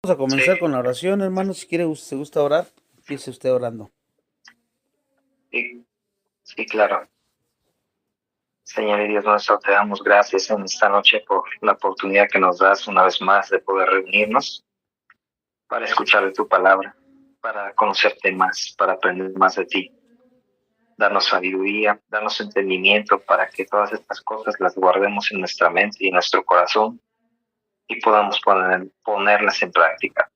Vamos a Sí, comenzar con la oración, hermano. Si quiere, se gusta orar, empiece usted orando. sí, sí, claro. Señor y Dios nuestro, te damos gracias en esta noche por la oportunidad que nos das una vez más de poder reunirnos para escuchar de tu palabra, para conocerte más, para aprender más de ti. Darnos sabiduría, darnos entendimiento para que todas estas cosas las guardemos en nuestra mente y en nuestro corazón y podamos ponerlas en práctica.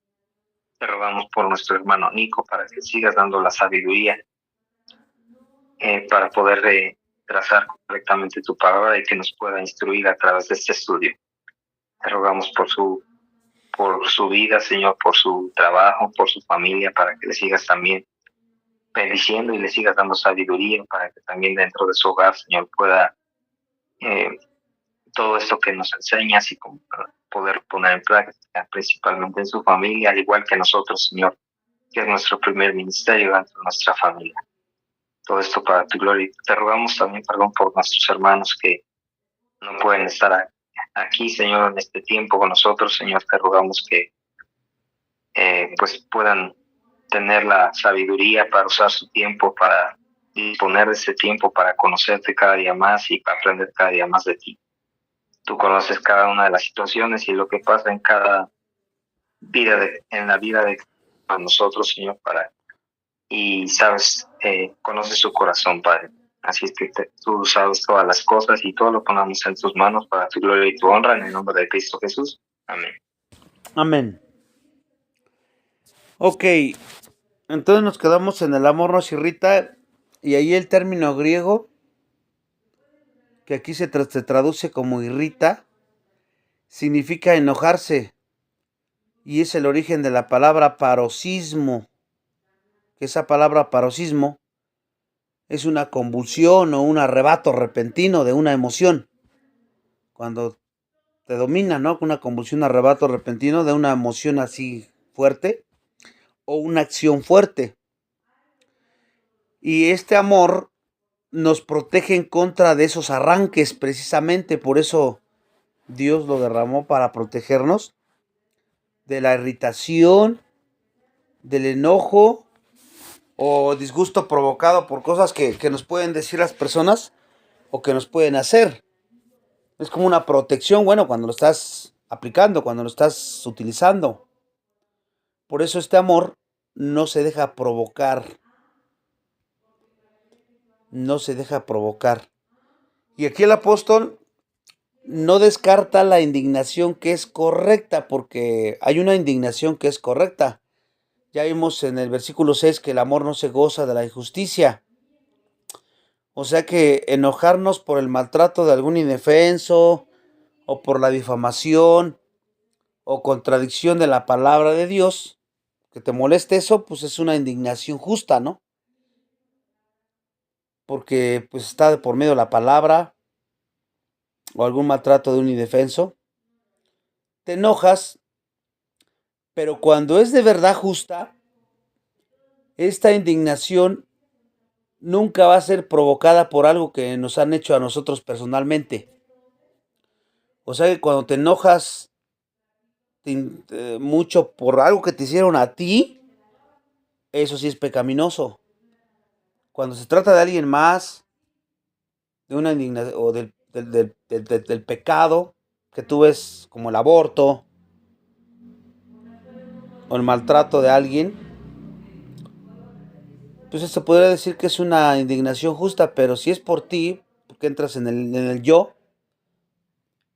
Te rogamos por nuestro hermano Nico para que sigas dando la sabiduría para poder trazar correctamente tu palabra y que nos pueda instruir a través de este estudio. Te rogamos por su vida, Señor, por su trabajo, por su familia, para que le sigas también bendiciendo y le sigas dando sabiduría para que también dentro de su hogar, Señor, pueda eh, todo esto que nos enseñas y poder poner en práctica, principalmente en su familia, al igual que nosotros, Señor, que es nuestro primer ministerio dentro de nuestra familia. Todo esto para tu gloria. Te rogamos también perdón por nuestros hermanos que no pueden estar aquí, Señor, en este tiempo con nosotros. Señor, te rogamos que pues puedan tener la sabiduría para usar su tiempo, para disponer de ese tiempo para conocerte cada día más y para aprender cada día más de ti. Tú conoces cada una de las situaciones y lo que pasa en cada vida, en la vida de nosotros, Señor, y sabes, conoces su corazón, Padre. Así es que tú sabes todas las cosas y todo lo ponemos en tus manos para tu gloria y tu honra en el nombre de Cristo Jesús. Amén. Amén. Ok, entonces nos quedamos en el amor nos irrita. Y ahí el término griego, que aquí se traduce como irrita, significa enojarse. Y es el origen de la palabra paroxismo. Que esa palabra paroxismo es una convulsión o un arrebato repentino de una emoción. Cuando te domina, ¿no? Una convulsión, un arrebato repentino de una emoción así fuerte o una acción fuerte. Y este amor nos protege en contra de esos arranques, precisamente por eso Dios lo derramó para protegernos de la irritación, del enojo o disgusto provocado por cosas que nos pueden decir las personas o que nos pueden hacer. Es como una protección, bueno, cuando lo estás aplicando, cuando lo estás utilizando. Por eso este amor no se deja provocar, no se deja provocar. Y aquí el apóstol no descarta la indignación que es correcta, porque hay una indignación que es correcta. Ya vimos en el versículo 6 que el amor no se goza de la injusticia. O sea que enojarnos por el maltrato de algún indefenso, o por la difamación, o contradicción de la palabra de Dios, que te moleste eso, pues es una indignación justa, ¿no? Porque pues está de por medio la palabra, o algún maltrato de un indefenso. Te enojas, pero cuando es de verdad justa, esta indignación nunca va a ser provocada por algo que nos han hecho a nosotros personalmente. O sea que cuando te enojas mucho por algo que te hicieron a ti, eso sí es pecaminoso. Cuando se trata de alguien más, de una indignación o del pecado que tú ves como el aborto o el maltrato de alguien, pues se podría decir que es una indignación justa, pero si es por ti, porque entras en el yo,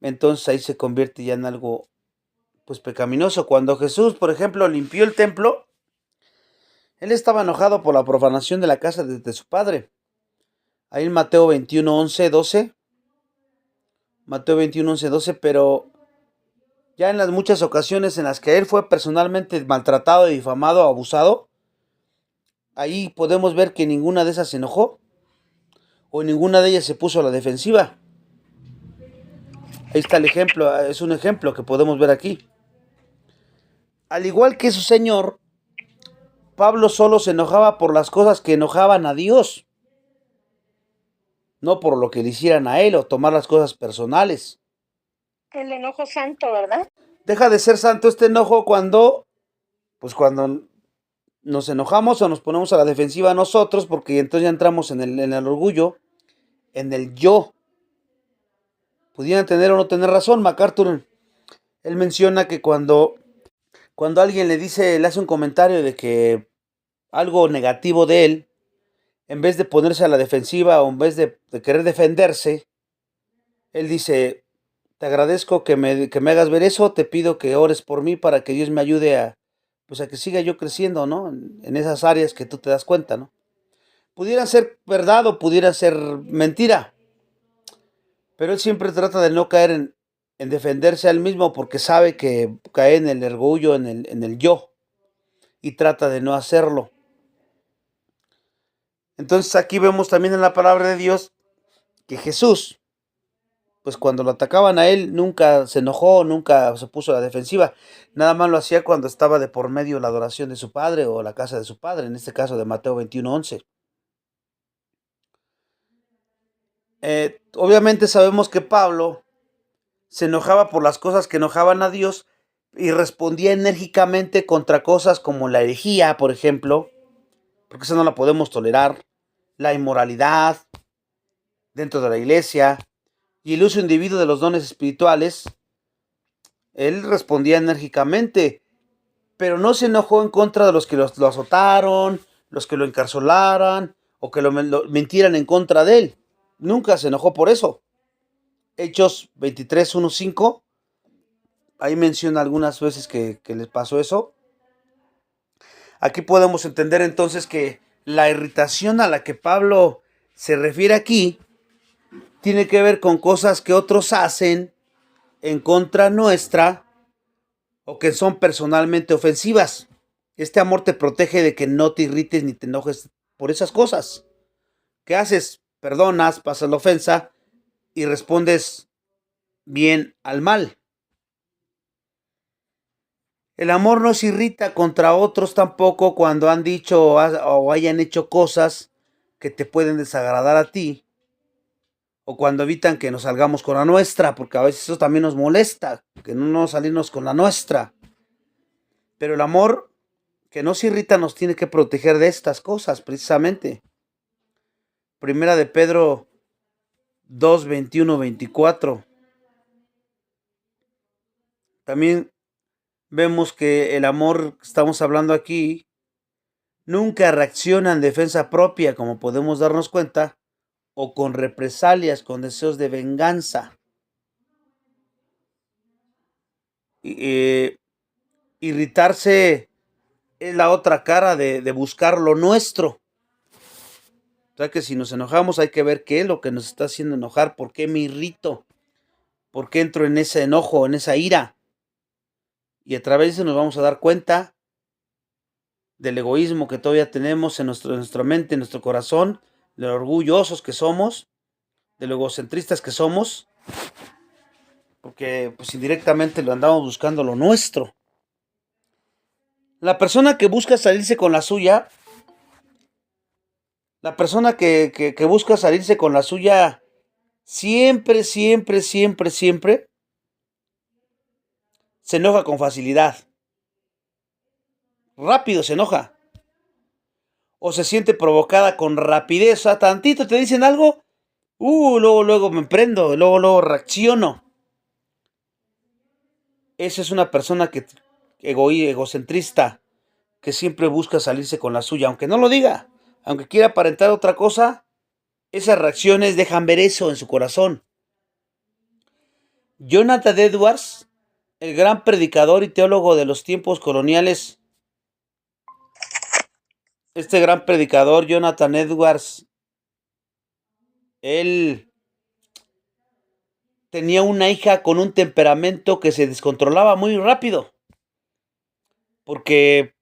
entonces ahí se convierte ya en algo pues pecaminoso. Cuando Jesús, por ejemplo, limpió el templo, él estaba enojado por la profanación de la casa de su padre. Ahí en Mateo 21, 11, 12. Mateo 21, 11, 12, pero ya en las muchas ocasiones en las que él fue personalmente maltratado, difamado, abusado, ahí podemos ver que ninguna de esas se enojó o ninguna de ellas se puso a la defensiva. Ahí está el ejemplo, es un ejemplo que podemos ver aquí. Al igual que su señor, Pablo solo se enojaba por las cosas que enojaban a Dios, no por lo que le hicieran a él o tomar las cosas personales. El enojo santo, ¿verdad? Deja de ser santo este enojo cuando pues cuando nos enojamos o nos ponemos a la defensiva nosotros, porque entonces ya entramos en el orgullo, en el yo. Pudieran tener o no tener razón. MacArthur, él menciona que cuando alguien le hace un comentario de que algo negativo de él, en vez de ponerse a la defensiva o en vez de querer defenderse, él dice, te agradezco que me hagas ver eso, te pido que ores por mí para que Dios me ayude pues a que siga yo creciendo, ¿no? En esas áreas que tú te das cuenta, ¿no? Pudiera ser verdad o pudiera ser mentira, pero él siempre trata de no caer en defenderse a él mismo porque sabe que cae en el orgullo, en el yo, y trata de no hacerlo. Entonces aquí vemos también en la palabra de Dios que Jesús, pues cuando lo atacaban a él, nunca se enojó, nunca se puso a la defensiva. Nada más lo hacía cuando estaba de por medio la adoración de su padre o la casa de su padre, en este caso de Mateo 21:11. Obviamente sabemos que Pablo se enojaba por las cosas que enojaban a Dios y respondía enérgicamente contra cosas como la herejía, por ejemplo, porque esa no la podemos tolerar, la inmoralidad dentro de la iglesia y el uso indebido de los dones espirituales. Él respondía enérgicamente, pero no se enojó en contra de los que lo azotaron, los que lo encarcelaran o que lo mintieran en contra de él. Nunca se enojó por eso. Hechos 23:1-5, ahí menciona algunas veces que les pasó eso. Aquí podemos entender entonces que la irritación a la que Pablo se refiere aquí tiene que ver con cosas que otros hacen en contra nuestra o que son personalmente ofensivas. Este amor te protege de que no te irrites ni te enojes por esas cosas. ¿Qué haces? Perdonas, pasas la ofensa y respondes bien al mal. El amor no se irrita contra otros tampoco cuando han dicho o hayan hecho cosas que te pueden desagradar a ti, o cuando evitan que nos salgamos con la nuestra, porque a veces eso también nos molesta, que no nos salirnos con la nuestra. Pero el amor que no se irrita nos tiene que proteger de estas cosas, precisamente. Primera de Pedro 2:21-24. También vemos que el amor que estamos hablando aquí nunca reacciona en defensa propia, como podemos darnos cuenta, o con represalias, con deseos de venganza. Irritarse es la otra cara de buscar lo nuestro. O sea que si nos enojamos hay que ver qué es lo que nos está haciendo enojar, por qué me irrito, por qué entro en ese enojo, en esa ira. Y a través de eso nos vamos a dar cuenta del egoísmo que todavía tenemos en nuestra mente, en nuestro corazón, de lo orgullosos que somos, de lo egocentristas que somos, porque pues indirectamente lo andamos buscando lo nuestro. La persona que busca salirse con la suya, la persona que busca salirse con la suya, siempre, siempre, siempre, siempre se enoja con facilidad. Rápido se enoja. O se siente provocada con rapidez. O sea, tantito te dicen algo, luego me prendo, luego reacciono. Esa es una persona egocentrista, que siempre busca salirse con la suya, aunque no lo diga, aunque quiera aparentar otra cosa, esas reacciones dejan ver eso en su corazón. Jonathan Edwards, el gran predicador y teólogo de los tiempos coloniales, este gran predicador, Jonathan Edwards, él tenía una hija con un temperamento que se descontrolaba muy rápido, porque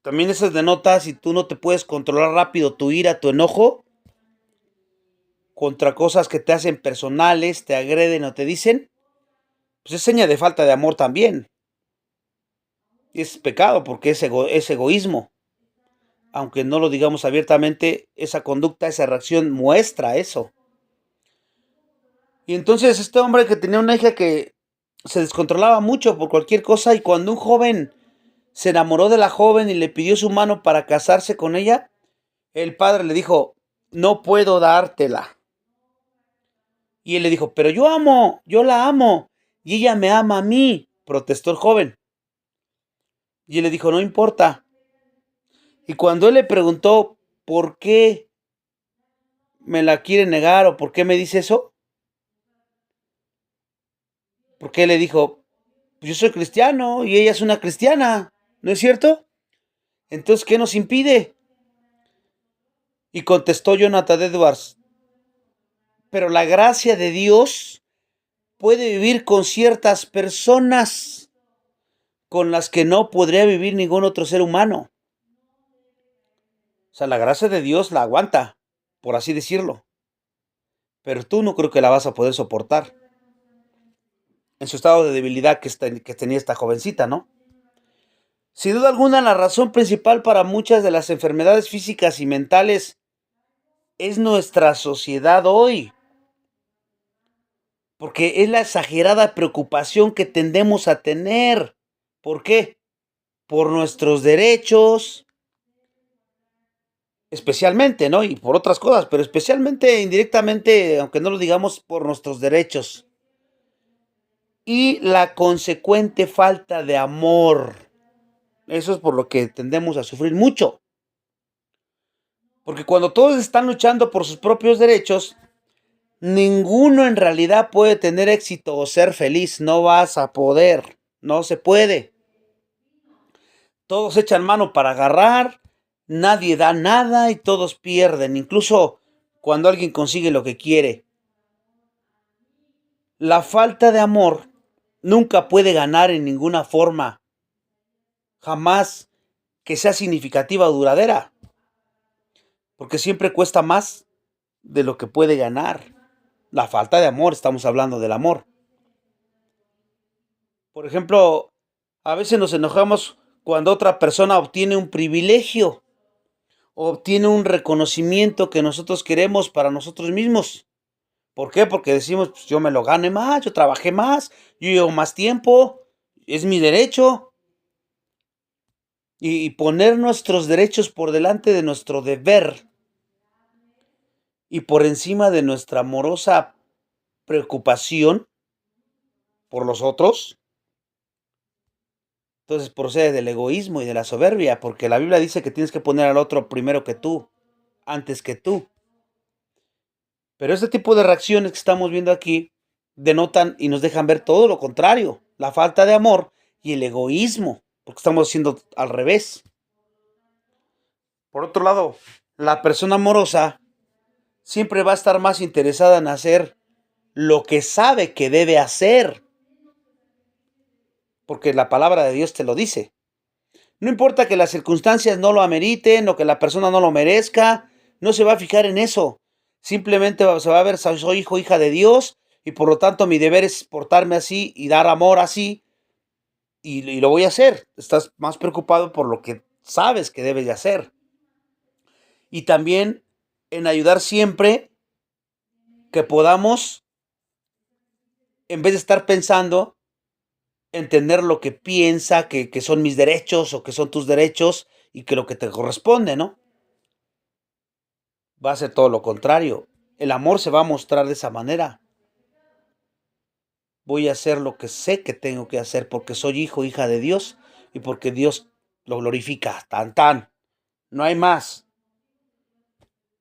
también eso denota si tú no te puedes controlar rápido tu ira, tu enojo, contra cosas que te hacen personales, te agreden o te dicen, pues es seña de falta de amor también. Es pecado porque es egoísmo. Aunque no lo digamos abiertamente, esa conducta, esa reacción muestra eso. Y entonces este hombre que tenía una hija que se descontrolaba mucho por cualquier cosa, y cuando un joven se enamoró de la joven y le pidió su mano para casarse con ella, el padre le dijo, no puedo dártela. Y él le dijo, pero yo la amo, y ella me ama a mí, protestó el joven. Y él le dijo, no importa. Y cuando él le preguntó, ¿por qué me la quiere negar o por qué me dice eso? Porque él le dijo, pues yo soy cristiano y ella es una cristiana, ¿no es cierto? Entonces, ¿qué nos impide? Y contestó Jonathan Edwards, pero la gracia de Dios puede vivir con ciertas personas con las que no podría vivir ningún otro ser humano. O sea, la gracia de Dios la aguanta, por así decirlo. Pero tú no creo que la vas a poder soportar en su estado de debilidad que tenía esta jovencita, ¿no? Sin duda alguna, la razón principal para muchas de las enfermedades físicas y mentales es nuestra sociedad hoy. Porque es la exagerada preocupación que tendemos a tener. ¿Por qué? Por nuestros derechos, especialmente, ¿no? Y por otras cosas, pero especialmente indirectamente, aunque no lo digamos, por nuestros derechos. Y la consecuente falta de amor. Eso es por lo que tendemos a sufrir mucho. Porque cuando todos están luchando por sus propios derechos, ninguno en realidad puede tener éxito o ser feliz. No vas a poder. No se puede. Todos echan mano para agarrar, nadie da nada y todos pierden, incluso cuando alguien consigue lo que quiere. La falta de amor nunca puede ganar en ninguna forma, jamás que sea significativa o duradera, porque siempre cuesta más de lo que puede ganar. La falta de amor, estamos hablando del amor. Por ejemplo, a veces nos enojamos cuando otra persona obtiene un privilegio, obtiene un reconocimiento que nosotros queremos para nosotros mismos. ¿Por qué? Porque decimos, pues yo me lo gane más, yo trabajé más, yo llevo más tiempo, es mi derecho. Y poner nuestros derechos por delante de nuestro deber y por encima de nuestra amorosa preocupación por los otros, entonces procede del egoísmo y de la soberbia, porque la Biblia dice que tienes que poner al otro primero que tú, antes que tú. Pero este tipo de reacciones que estamos viendo aquí denotan y nos dejan ver todo lo contrario, la falta de amor y el egoísmo, porque estamos haciendo al revés. Por otro lado, la persona amorosa siempre va a estar más interesada en hacer lo que sabe que debe hacer, porque la palabra de Dios te lo dice. No importa que las circunstancias no lo ameriten o que la persona no lo merezca, no se va a fijar en eso. Simplemente se va a ver, soy hijo, hija de Dios, y por lo tanto mi deber es portarme así y dar amor así, y lo voy a hacer. Estás más preocupado por lo que sabes que debes de hacer. Y también en ayudar siempre que podamos, en vez de estar pensando en tener lo que piensa, que son mis derechos o que son tus derechos y que lo que te corresponde, ¿no? Va a ser todo lo contrario. El amor se va a mostrar de esa manera. Voy a hacer lo que sé que tengo que hacer porque soy hijo, hija de Dios y porque Dios lo glorifica. Tan, tan. No hay más.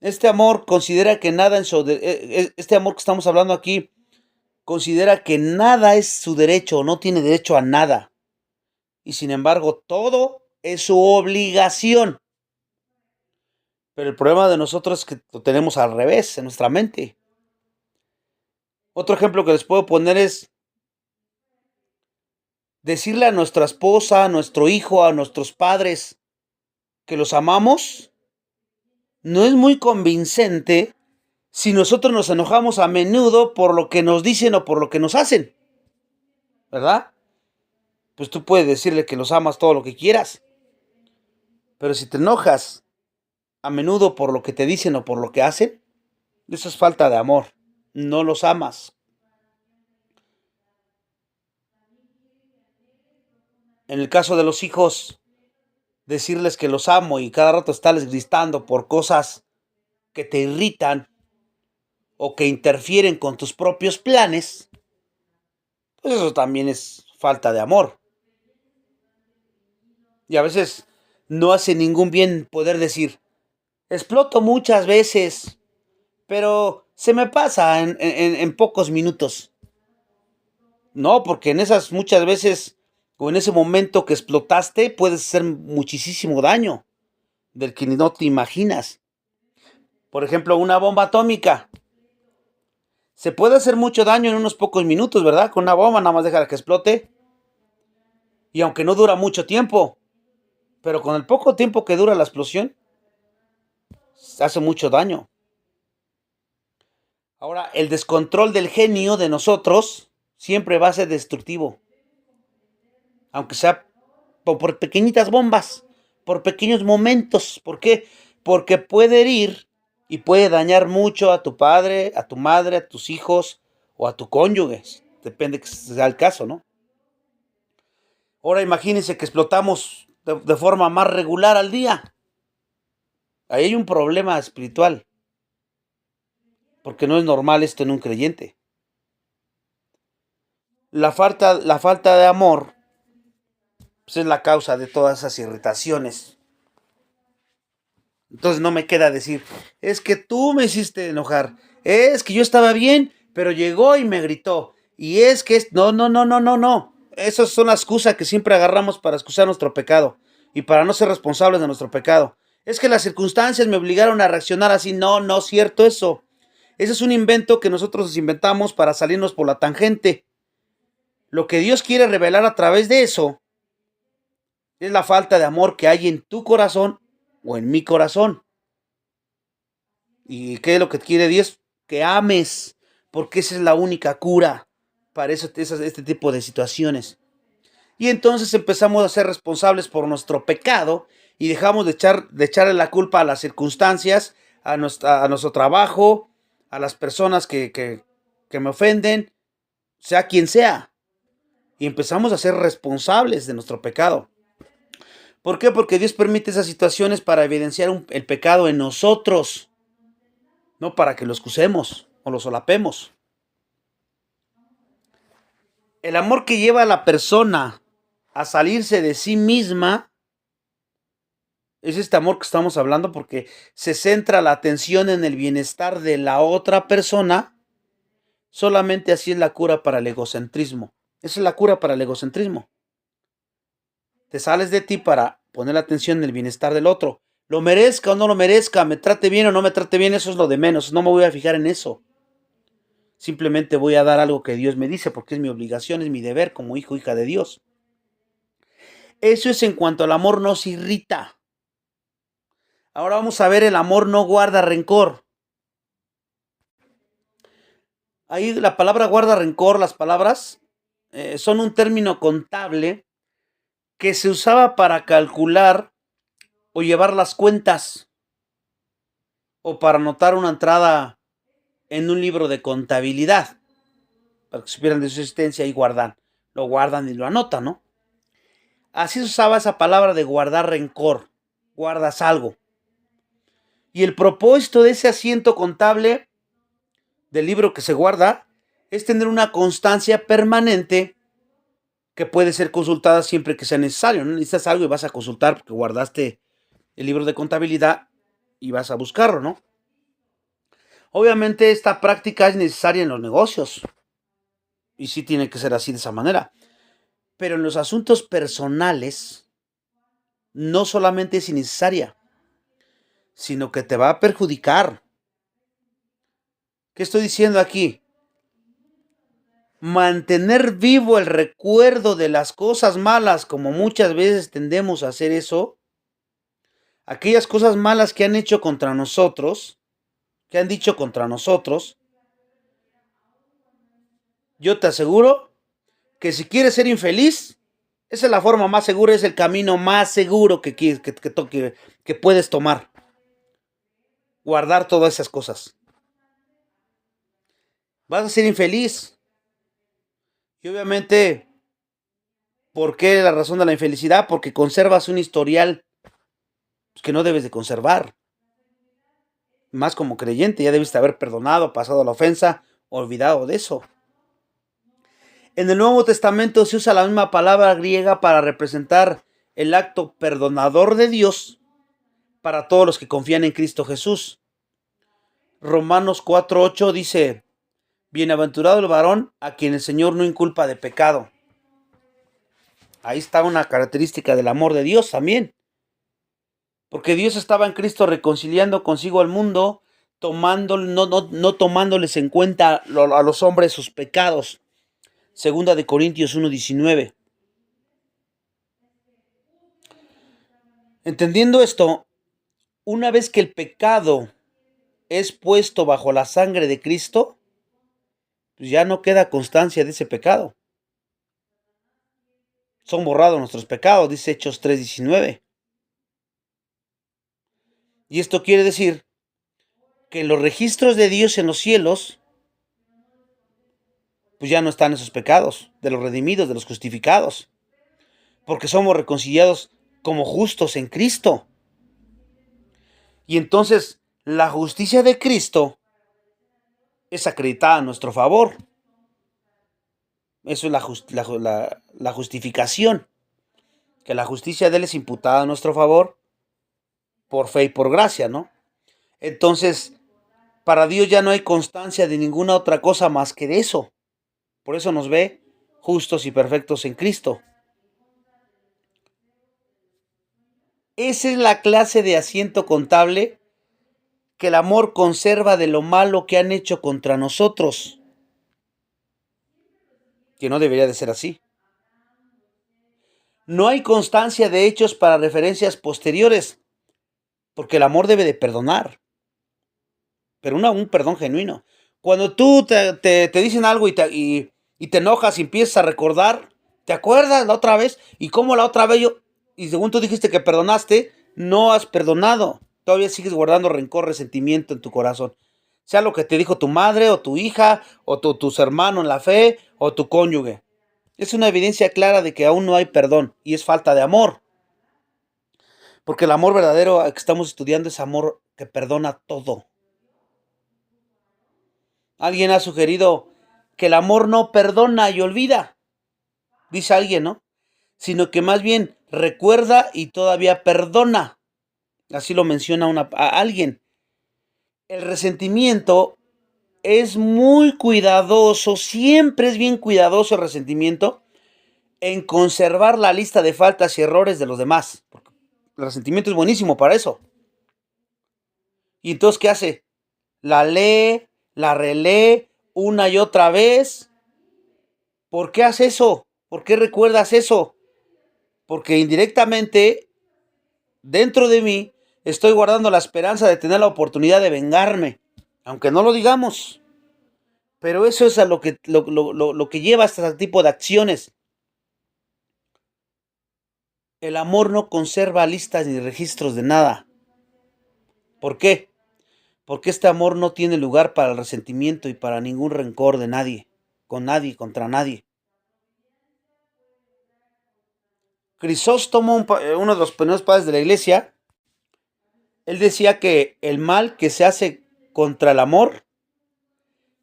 Este amor considera que nada en este amor que estamos hablando aquí considera que nada es su derecho, no tiene derecho a nada. Y sin embargo, todo es su obligación. Pero el problema de nosotros es que lo tenemos al revés en nuestra mente. Otro ejemplo que les puedo poner es decirle a nuestra esposa, a nuestro hijo, a nuestros padres que los amamos. No es muy convincente si nosotros nos enojamos a menudo por lo que nos dicen o por lo que nos hacen, ¿verdad? Pues tú puedes decirle que los amas todo lo que quieras, pero si te enojas a menudo por lo que te dicen o por lo que hacen, eso es falta de amor, no los amas. En el caso de los hijos, decirles que los amo y cada rato estarles gritando por cosas que te irritan o que interfieren con tus propios planes, pues eso también es falta de amor. Y a veces no hace ningún bien poder decir, exploto muchas veces, pero se me pasa en pocos minutos. No, porque en esas muchas veces o en ese momento que explotaste puedes hacer muchísimo daño del que no te imaginas. Por ejemplo, una bomba atómica. Se puede hacer mucho daño en unos pocos minutos, ¿verdad? Con una bomba nada más deja que explote. Y aunque no dura mucho tiempo, pero con el poco tiempo que dura la explosión, hace mucho daño. Ahora, el descontrol del genio de nosotros siempre va a ser destructivo. Aunque sea por pequeñitas bombas, por pequeños momentos. ¿Por qué? Porque puede herir y puede dañar mucho a tu padre, a tu madre, a tus hijos o a tu cónyuge. Depende que sea el caso, ¿no? Ahora imagínense que explotamos de forma más regular al día. Ahí hay un problema espiritual. Porque no es normal esto en un creyente. La falta de amor pues es la causa de todas esas irritaciones. Entonces no me queda decir, es que tú me hiciste enojar, es que yo estaba bien, pero llegó y me gritó. Y es que no, no, no, no, no, no. Esas son las excusas que siempre agarramos para excusar nuestro pecado y para no ser responsables de nuestro pecado. Es que las circunstancias me obligaron a reaccionar así. No, no es cierto eso. Ese es un invento que nosotros nos inventamos para salirnos por la tangente. Lo que Dios quiere revelar a través de eso es la falta de amor que hay en tu corazón o en mi corazón. ¿Y qué es lo que quiere Dios? Que ames, porque esa es la única cura para este tipo de situaciones. Y entonces empezamos a ser responsables por nuestro pecado y dejamos de echarle la culpa a las circunstancias, a nuestro trabajo, a las personas que me ofenden, sea quien sea. Y empezamos a ser responsables de nuestro pecado. ¿Por qué? Porque Dios permite esas situaciones para evidenciar el pecado en nosotros, no para que lo excusemos o lo solapemos. El amor que lleva a la persona a salirse de sí misma es este amor que estamos hablando, porque se centra la atención en el bienestar de la otra persona. Solamente así es la cura para el egocentrismo. Esa es la cura para el egocentrismo. Te sales de ti para poner la atención en el bienestar del otro. Lo merezca o no lo merezca, me trate bien o no me trate bien, eso es lo de menos. No me voy a fijar en eso. Simplemente voy a dar algo que Dios me dice, porque es mi obligación, es mi deber como hijo o hija de Dios. Eso es en cuanto al amor nos irrita. Ahora vamos a ver, el amor no guarda rencor. Ahí la palabra guarda rencor, las palabras son un término contable que se usaba para calcular o llevar las cuentas o para anotar una entrada en un libro de contabilidad. Para que supieran de su existencia y lo guardan y lo anotan, ¿no? Así se usaba esa palabra de guardar rencor. Guardas algo. Y el propósito de ese asiento contable del libro que se guarda es tener una constancia permanente que puede ser consultada siempre que sea necesario. No necesitas algo y vas a consultar porque guardaste el libro de contabilidad y vas a buscarlo, ¿no? Obviamente esta práctica es necesaria en los negocios y sí tiene que ser así de esa manera. Pero en los asuntos personales no solamente es innecesaria, sino que te va a perjudicar. ¿Qué estoy diciendo aquí? Mantener vivo el recuerdo de las cosas malas, como muchas veces tendemos a hacer eso, aquellas cosas malas que han hecho contra nosotros, que han dicho contra nosotros, yo te aseguro que si quieres ser infeliz, esa es la forma más segura, es el camino más seguro que puedes tomar. Guardar todas esas cosas. Vas a ser infeliz. Y obviamente, ¿por qué la razón de la infelicidad? Porque conservas un historial que no debes de conservar. Más como creyente, ya debiste haber perdonado, pasado la ofensa, olvidado de eso. En el Nuevo Testamento se usa la misma palabra griega para representar el acto perdonador de Dios para todos los que confían en Cristo Jesús. Romanos 4:8 dice: bienaventurado el varón a quien el Señor no inculpa de pecado. Ahí está una característica del amor de Dios también. Porque Dios estaba en Cristo reconciliando consigo al mundo, no tomándoles en cuenta a los hombres sus pecados. Segunda de Corintios 1:19. Entendiendo esto, una vez que el pecado es puesto bajo la sangre de Cristo, pues ya no queda constancia de ese pecado. Son borrados nuestros pecados, dice Hechos 3:19. Y esto quiere decir que en los registros de Dios en los cielos, pues ya no están esos pecados de los redimidos, de los justificados, porque somos reconciliados como justos en Cristo. Y entonces la justicia de Cristo es acreditada a nuestro favor. Eso es la justificación, que la justicia de Él es imputada a nuestro favor por fe y por gracia, ¿no? Entonces, para Dios ya no hay constancia de ninguna otra cosa más que de eso. Por eso nos ve justos y perfectos en Cristo. Esa es la clase de asiento contable que el amor conserva de lo malo que han hecho contra nosotros. Que no debería de ser así. No hay constancia de hechos para referencias posteriores, porque el amor debe de perdonar, pero un perdón genuino. Cuando tú te dicen algo y te enojas y empiezas a recordar, ¿te acuerdas la otra vez? Y cómo la otra vez y según tú dijiste que perdonaste, no has perdonado. Todavía sigues guardando rencor, resentimiento en tu corazón. Sea lo que te dijo tu madre o tu hija o tus hermanos en la fe o tu cónyuge. Es una evidencia clara de que aún no hay perdón y es falta de amor. Porque el amor verdadero que estamos estudiando es amor que perdona todo. Alguien ha sugerido que el amor no perdona y olvida. Dice alguien, ¿no? Sino que más bien recuerda y todavía perdona. Así lo menciona a alguien. El resentimiento es muy cuidadoso, siempre es bien cuidadoso el resentimiento en conservar la lista de faltas y errores de los demás. Porque el resentimiento es buenísimo para eso. Y entonces, ¿qué hace? La lee, la relee una y otra vez. ¿Por qué hace eso? ¿Por qué recuerdas eso? Porque indirectamente, dentro de mí, estoy guardando la esperanza de tener la oportunidad de vengarme. Aunque no lo digamos. Pero eso es a lo que lleva a este tipo de acciones. El amor no conserva listas ni registros de nada. ¿Por qué? Porque este amor no tiene lugar para el resentimiento y para ningún rencor de nadie, con nadie, contra nadie. Crisóstomo, uno de los primeros padres de la iglesia, él decía que el mal que se hace contra el amor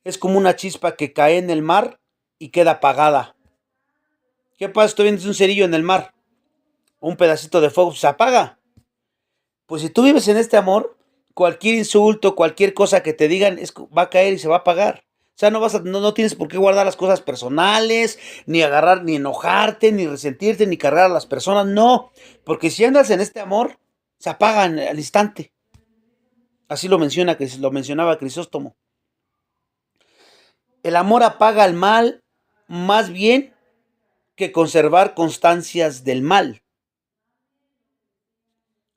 es como una chispa que cae en el mar y queda apagada. ¿Qué pasa si tú vienes un cerillo en el mar? Un pedacito de fuego se apaga. Pues si tú vives en este amor, cualquier insulto, cualquier cosa que te digan va a caer y se va a apagar. O sea, no tienes por qué guardar las cosas personales, ni agarrar, ni enojarte, ni resentirte, ni cargar a las personas. No, porque si andas en este amor, se apagan al instante. Así lo mencionaba Crisóstomo. El amor apaga el mal más bien que conservar constancias del mal.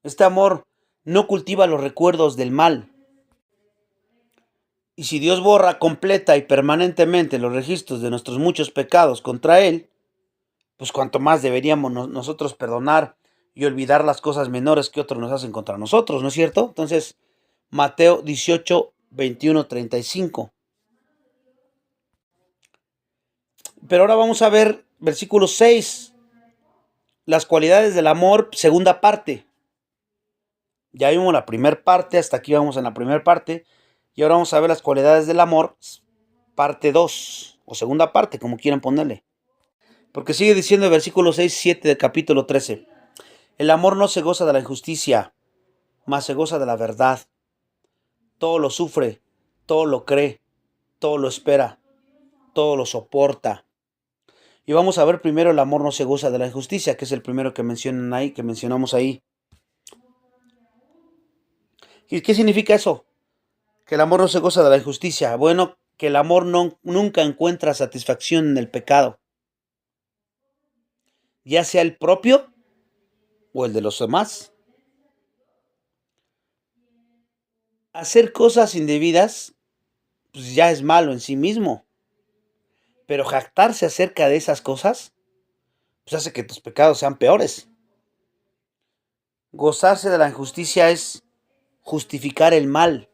Este amor no cultiva los recuerdos del mal. Y si Dios borra completa y permanentemente los registros de nuestros muchos pecados contra Él, pues cuanto más deberíamos nosotros perdonar y olvidar las cosas menores que otros nos hacen contra nosotros, ¿no es cierto? Entonces, Mateo 18, 21, 35. Pero ahora vamos a ver versículo 6, las cualidades del amor, segunda parte. Ya vimos la primera parte, hasta aquí vamos en la primera parte. Y ahora vamos a ver las cualidades del amor, parte 2, o segunda parte, como quieran ponerle. Porque sigue diciendo el versículo 6 y 7 del capítulo 13. El amor no se goza de la injusticia, mas se goza de la verdad. Todo lo sufre, todo lo cree, todo lo espera, todo lo soporta. Y vamos a ver primero el amor no se goza de la injusticia, que es el primero que mencionan ahí, que mencionamos ahí. ¿Y qué significa eso? Que el amor no se goza de la injusticia. Bueno, que el amor nunca encuentra satisfacción en el pecado, ya sea el propio o el de los demás. Hacer cosas indebidas, pues ya es malo en sí mismo. Pero jactarse acerca de esas cosas, pues hace que tus pecados sean peores. Gozarse de la injusticia es justificar el mal,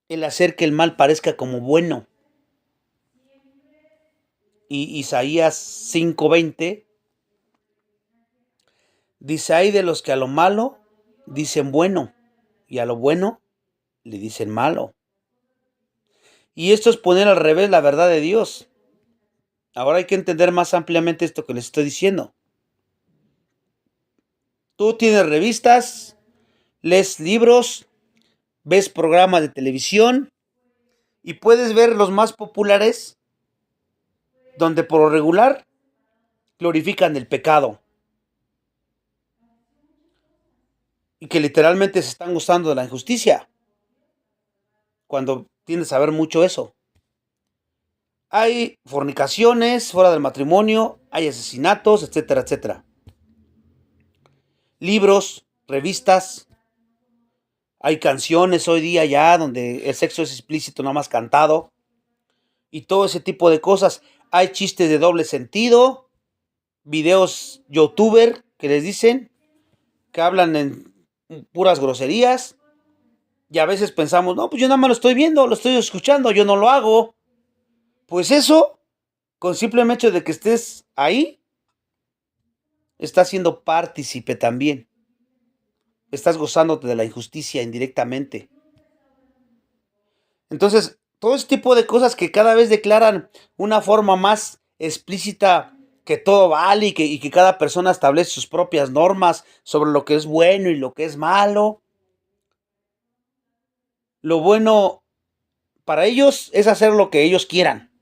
el hacer que el mal parezca como bueno. Y Isaías 5:20 dice: hay de los que a lo malo dicen bueno, y a lo bueno le dicen malo. Y esto es poner al revés la verdad de Dios. Ahora hay que entender más ampliamente esto que les estoy diciendo. Tú tienes revistas, lees libros, ves programas de televisión y puedes ver los más populares donde por lo regular glorifican el pecado y que literalmente se están gustando de la injusticia, cuando tienes a ver mucho eso. Hay fornicaciones fuera del matrimonio, hay asesinatos, etcétera, etcétera. Libros, revistas, hay canciones hoy día ya donde el sexo es explícito, nada más cantado, y todo ese tipo de cosas. Hay chistes de doble sentido, videos youtuber que les dicen, que hablan en puras groserías, y a veces pensamos, no, pues yo nada más lo estoy viendo, lo estoy escuchando, yo no lo hago. Pues eso, con simplemente hecho de que estés ahí, estás siendo partícipe también. Estás gozándote de la injusticia indirectamente. Entonces, todo ese tipo de cosas que cada vez declaran una forma más explícita que todo vale y que cada persona establece sus propias normas sobre lo que es bueno y lo que es malo. Lo bueno para ellos es hacer lo que ellos quieran.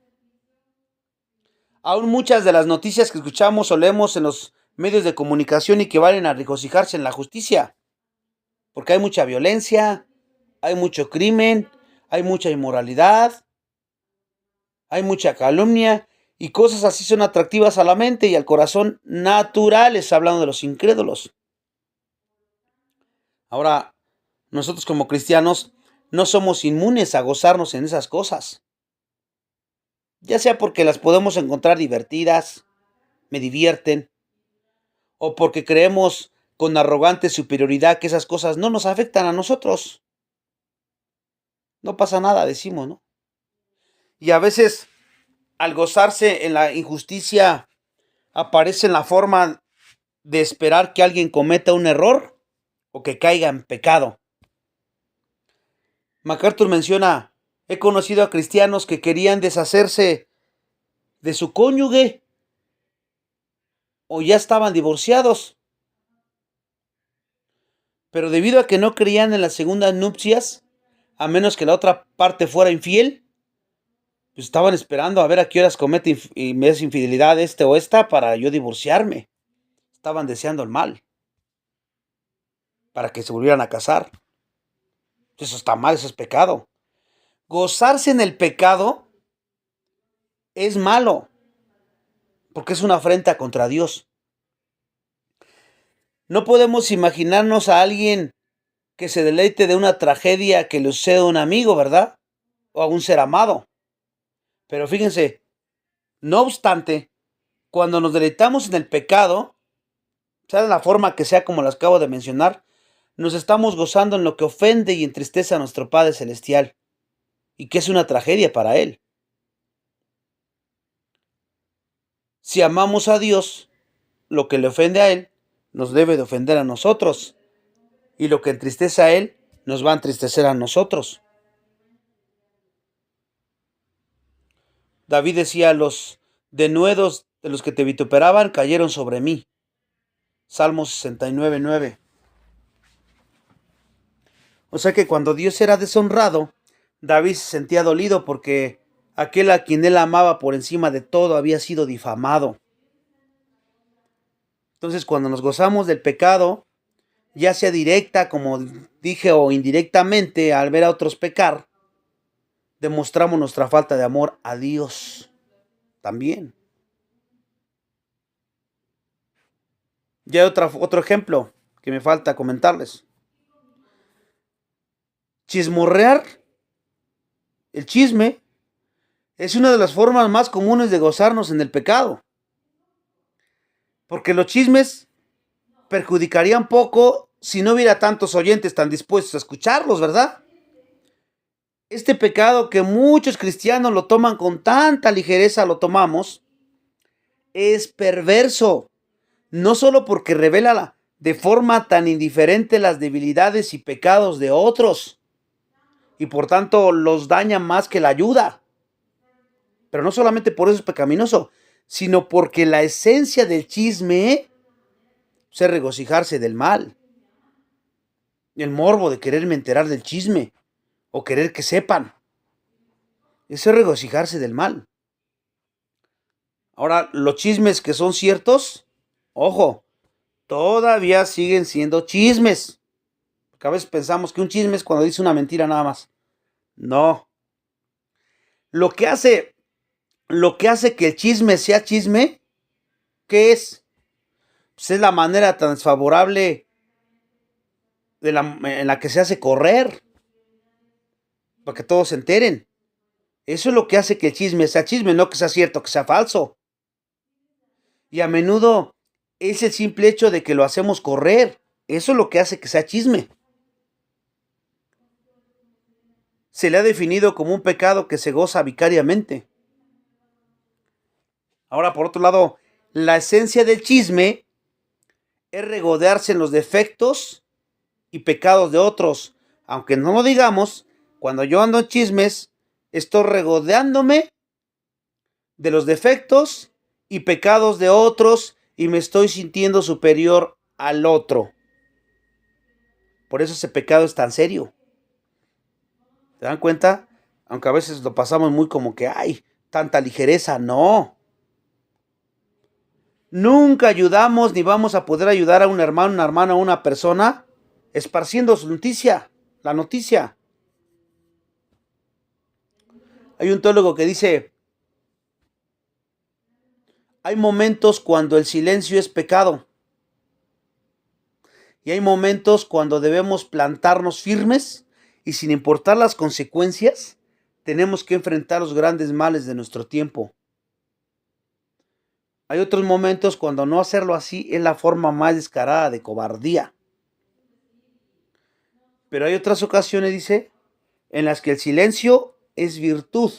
Aún muchas de las noticias que escuchamos o leemos en los medios de comunicación y que valen a regocijarse en la justicia, porque hay mucha violencia, hay mucho crimen, hay mucha inmoralidad, hay mucha calumnia y cosas así son atractivas a la mente y al corazón naturales, hablando de los incrédulos. Ahora, nosotros como cristianos no somos inmunes a gozarnos en esas cosas, ya sea porque las podemos encontrar divertidas, me divierten, o porque creemos con arrogante superioridad que esas cosas no nos afectan a nosotros. No pasa nada, decimos, ¿no? Y a veces, al gozarse en la injusticia, aparece en la forma de esperar que alguien cometa un error o que caiga en pecado. MacArthur menciona: he conocido a cristianos que querían deshacerse de su cónyuge o ya estaban divorciados, pero debido a que no creían en las segundas nupcias, a menos que la otra parte fuera infiel, pues estaban esperando a ver a qué horas comete infidelidad este o esta para yo divorciarme. Estaban deseando el mal para que se volvieran a casar. Eso está mal, eso es pecado. Gozarse en el pecado es malo, porque es una afrenta contra Dios. No podemos imaginarnos a alguien que se deleite de una tragedia que le suceda a un amigo, ¿verdad? O a un ser amado. Pero fíjense, no obstante, cuando nos deleitamos en el pecado, sea de la forma que sea como las acabo de mencionar, nos estamos gozando en lo que ofende y entristece a nuestro Padre Celestial, y que es una tragedia para Él. Si amamos a Dios, lo que le ofende a Él nos debe de ofender a nosotros. Y lo que entristece a él, nos va a entristecer a nosotros. David decía, los denuedos de los que te vituperaban cayeron sobre mí. Salmo 69:9. O sea que cuando Dios era deshonrado, David se sentía dolido porque aquel a quien él amaba por encima de todo había sido difamado. Entonces, cuando nos gozamos del pecado, ya sea directa, como dije, o indirectamente, al ver a otros pecar, demostramos nuestra falta de amor a Dios también. Ya hay otro ejemplo que me falta comentarles. Chismorrear, el chisme, es una de las formas más comunes de gozarnos en el pecado. Porque los chismes perjudicarían poco si no hubiera tantos oyentes tan dispuestos a escucharlos, ¿verdad? Este pecado que muchos cristianos lo toman con tanta ligereza, lo tomamos, es perverso. No solo porque revela de forma tan indiferente las debilidades y pecados de otros, y por tanto los daña más que la ayuda. Pero no solamente por eso es pecaminoso, sino porque la esencia del chisme es regocijarse del mal. El morbo de quererme enterar del chisme o querer que sepan. Eso es regocijarse del mal. Ahora, los chismes que son ciertos, ojo, todavía siguen siendo chismes. Porque a veces pensamos que un chisme es cuando dice una mentira nada más. No. Lo que hace que el chisme sea chisme, ¿qué es? Pues es la manera tan desfavorable en la que se hace correr. Para que todos se enteren. Eso es lo que hace que el chisme sea chisme, no que sea cierto, que sea falso. Y a menudo es el simple hecho de que lo hacemos correr. Eso es lo que hace que sea chisme. Se le ha definido como un pecado que se goza vicariamente. Ahora, por otro lado, la esencia del chisme es regodearse en los defectos y pecados de otros. Aunque no lo digamos, cuando yo ando en chismes, estoy regodeándome de los defectos y pecados de otros y me estoy sintiendo superior al otro. Por eso ese pecado es tan serio. ¿Se dan cuenta? Aunque a veces lo pasamos muy como que, ay, tanta ligereza. No. Nunca ayudamos ni vamos a poder ayudar a un hermano, una hermana, a una persona esparciendo su noticia, la noticia. Hay un teólogo que dice, hay momentos cuando el silencio es pecado. Y hay momentos cuando debemos plantarnos firmes y sin importar las consecuencias, tenemos que enfrentar los grandes males de nuestro tiempo. Hay otros momentos cuando no hacerlo así es la forma más descarada de cobardía. Pero hay otras ocasiones, dice, en las que el silencio es virtud.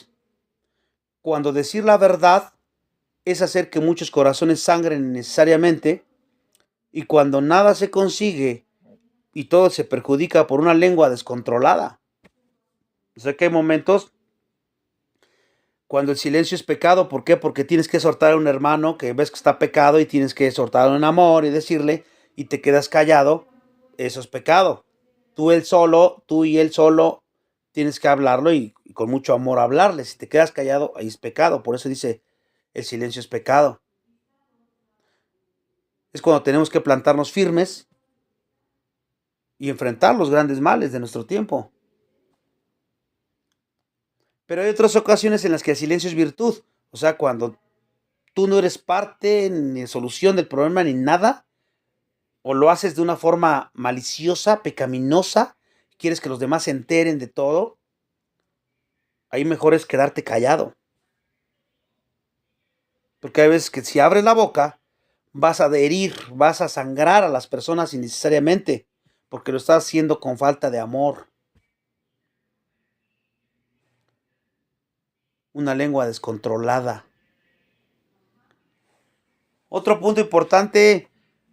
Cuando decir la verdad es hacer que muchos corazones sangren innecesariamente y cuando nada se consigue y todo se perjudica por una lengua descontrolada. O sea que hay momentos cuando el silencio es pecado. ¿Por qué? Porque tienes que exhortar a un hermano que ves que está pecado y tienes que exhortarlo en amor y decirle y te quedas callado. Eso es pecado. Tú y él solo tienes que hablarlo y con mucho amor hablarle. Si te quedas callado, ahí es pecado. Por eso dice, el silencio es pecado. Es cuando tenemos que plantarnos firmes y enfrentar los grandes males de nuestro tiempo. Pero hay otras ocasiones en las que el silencio es virtud. O sea, cuando tú no eres parte ni solución del problema ni nada, o lo haces de una forma maliciosa, pecaminosa, quieres que los demás se enteren de todo, ahí mejor es quedarte callado. Porque hay veces que si abres la boca, vas a herir, vas a sangrar a las personas innecesariamente, porque lo estás haciendo con falta de amor. Una lengua descontrolada. Otro punto importante